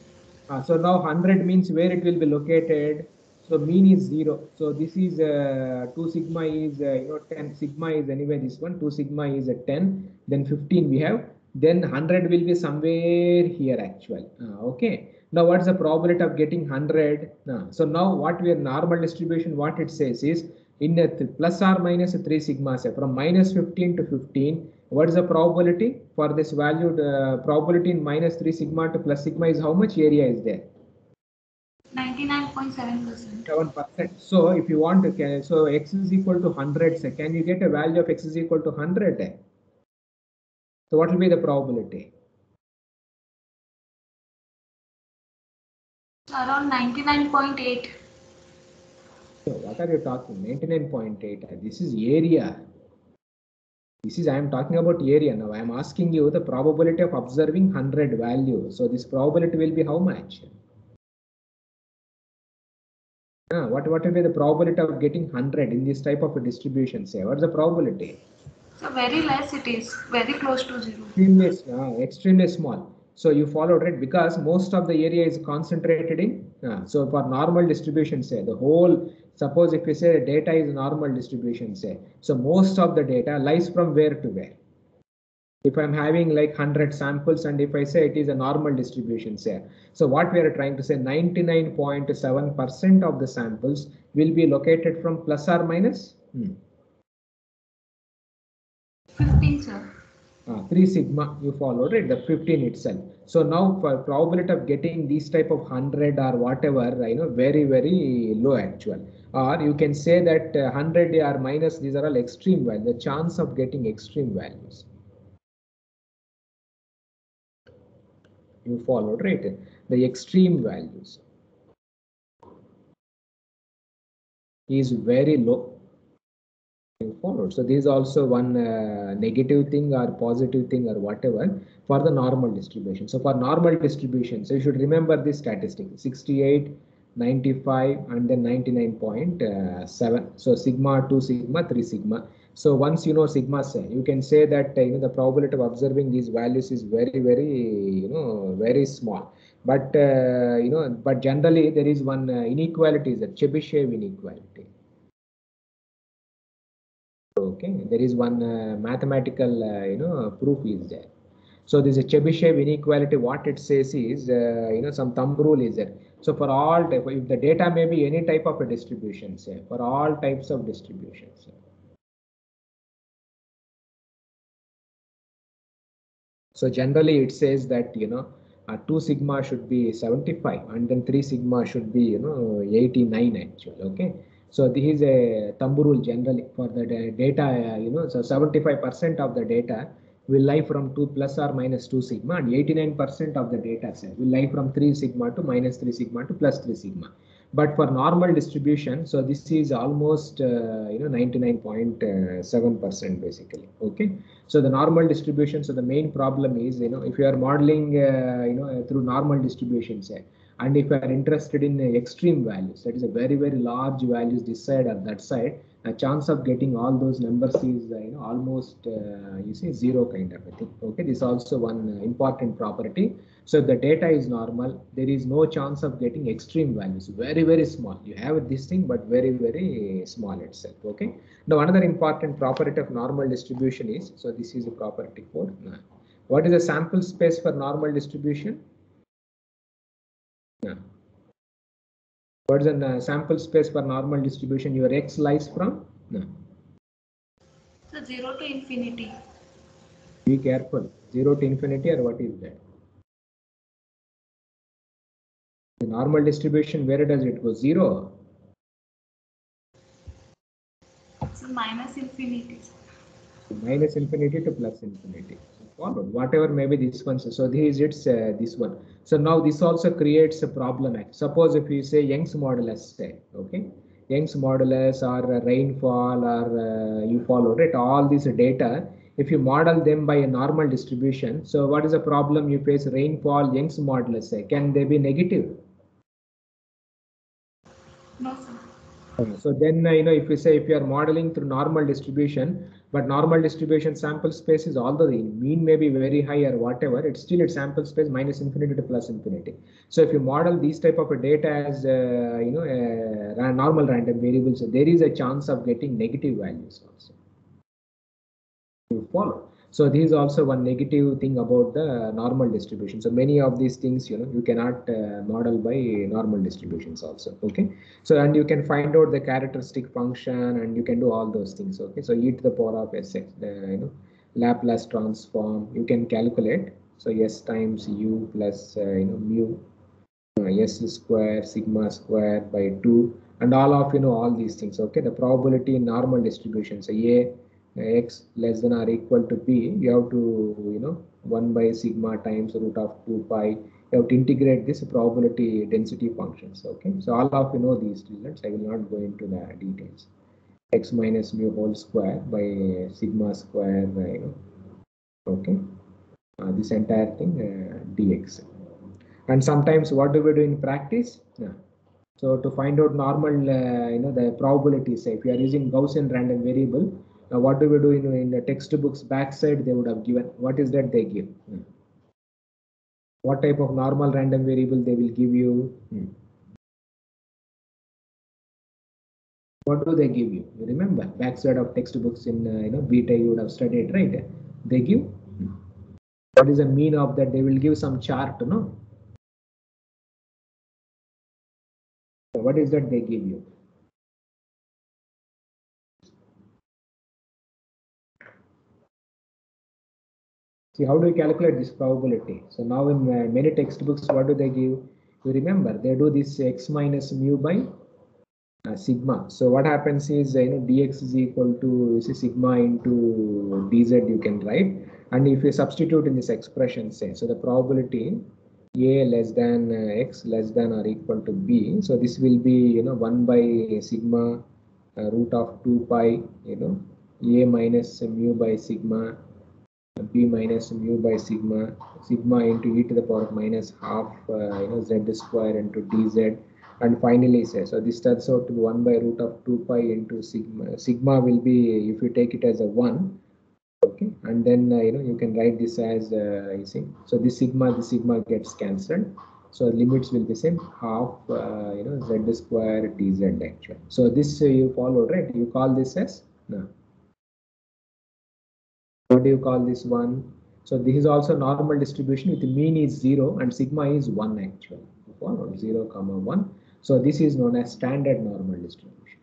So now 100 means where it will be located. So mean is 0. So this is 2 sigma is 10 sigma is anyway this one, 2 sigma is a 10, then 15 we have, then 100 will be somewhere here actually. Okay. Now what's the probability of getting 100? So now what we are normal distribution, what it says is in a plus or minus 3 sigma, say from minus 15 to 15, what is the probability for this valued probability in minus 3 sigma to plus sigma is how much area is there? 99.7%. 7%. So if you want to, so x is equal to 100, so can you get a value of x is equal to 100? So what will be the probability? Around 99.8. So what are you talking? 99.8. This is area. This is I am talking about area now. I am asking you the probability of observing 100 value. So this probability will be how much? What will be the probability of getting 100 in this type of a distribution? Say, what's the probability? So very less it is, very close to 0. Extremely small. So you followed right because most of the area is concentrated in. So for normal distribution, say the whole. Suppose if you say the data is normal distribution, say so most of the data lies from where to where. If I'm having like 100 samples and if I say it is a normal distribution, say so what we are trying to say 99.7% of the samples will be located from plus or minus 15, sir. 3 sigma you followed right, the 15 itself. So now for probability of getting these type of 100 or whatever, very very low actual, or you can say that 100 or minus, these are all extreme values, the chance of getting extreme values. You followed right, the extreme values is very low. Followed. So this is also one negative thing or positive thing or whatever for the normal distribution. So for normal distribution, so you should remember this statistic 68, 95 and then 99.7. So sigma 2 sigma 3 sigma. So once you know sigma, say you can say that the probability of observing these values is very very very small. But but generally there is one inequality, is the Chebyshev inequality. Okay, there is one mathematical proof is there. So this is a Chebyshev inequality. What it says is some thumb rule is there. So for all type, if the data may be any type of a distribution, say for all types of distributions. So generally it says that 2 sigma should be 75 and then 3 sigma should be 89 actually. Okay. So this is a thumb rule generally for the data, so 75% of the data will lie from 2 plus or minus 2 sigma and 89% of the data set will lie from 3 sigma to minus 3 sigma to plus 3 sigma. But for normal distribution, so this is almost 99.7% basically. Okay. So the normal distribution, so the main problem is, if you are modeling, through normal distribution, say, and if you are interested in extreme values, that is a very, very large values this side or that side, a chance of getting all those numbers is, almost, you see, zero kind of a thing. Okay, this is also one important property. So if the data is normal, there is no chance of getting extreme values, very, very small. You have this thing, but very, very small itself. Okay. Now another important property of normal distribution is, so this is a property 4. What is the sample space for normal distribution? What is the sample space for normal distribution? Your x lies from? So 0 to infinity. Be careful. 0 to infinity, or what is that? The normal distribution, where does it go? 0. So minus infinity. Minus infinity to plus infinity. Followed. Whatever may be this one. So this is its this one. So now this also creates a problem. Suppose if you say Young's modulus, say, okay, Young's modulus or rainfall or you followed it, all these data. If you model them by a normal distribution, so what is the problem you face? Rainfall, Young's modulus, say, can they be negative? No, sir. So then, if you say if you are modeling through normal distribution, But normal distribution sample space is, although the mean may be very high or whatever, it's still its sample space minus infinity to plus infinity. So if you model these type of a data as normal random variables, there is a chance of getting negative values also. You follow? So this is also one negative thing about the normal distribution. So many of these things, you cannot model by normal distributions also. Okay. So, and you can find out the characteristic function, and you can do all those things. Okay. So e to the power of sx, Laplace transform, you can calculate. So s times u plus mu s square sigma square by 2, and all of all these things. Okay. The probability in normal distribution. So a x less than or equal to b, you have to 1 by sigma times root of 2 pi. You have to integrate this probability density functions. Okay, so all of these results. I will not go into the details. X minus mu whole square by sigma square. Okay, this entire thing dx. And sometimes what do we do in practice? So to find out normal, the probability, say if you are using Gaussian random variable. Now, what do we do in the textbooks backside? They would have given, what is that they give? What type of normal random variable they will give you? What do they give you? You remember backside of textbooks in beta you would have studied, right? They give what is the mean of that? They will give some chart, no? So what is that they give you? See, how do you calculate this probability? So now in many textbooks, what do they give? You remember, they do this x minus mu by sigma. So what happens is, dx is equal to sigma into dz, you can write. And if you substitute in this expression, say, so the probability a less than x less than or equal to b. So this will be, 1 by sigma root of 2 pi, a minus mu by sigma, b minus mu by sigma, sigma into e to the power of minus half, z square into dz. And finally, say, so this turns out to be 1 by root of 2 pi into sigma. Sigma will be, if you take it as a 1, okay, and then you can write this as you see. So this sigma gets cancelled. So limits will be same, half z square dz actually. So this you followed, right? You call this as no. What do you call this one? So this is also normal distribution with the mean is 0 and sigma is 1 actually. You follow 0, 1. So this is known as standard normal distribution.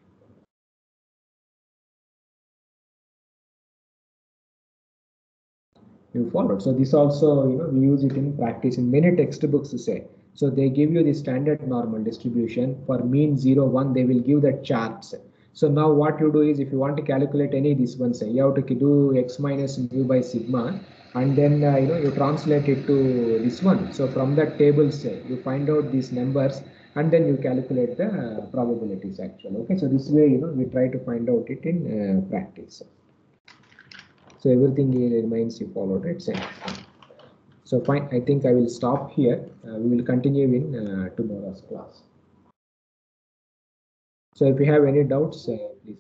You followed. So this also, we use it in practice in many textbooks to say. So they give you the standard normal distribution for mean 0, 1. They will give the charts. So now what you do is, if you want to calculate any this one, say you have to do x minus mu by sigma, and then you translate it to this one. So from that table, say you find out these numbers, and then you calculate the probabilities actually. Okay, so this way we try to find out it in practice. So everything remains you followed, right? Same. So fine, I think I will stop here. We will continue in tomorrow's class. So if you have any doubts, please.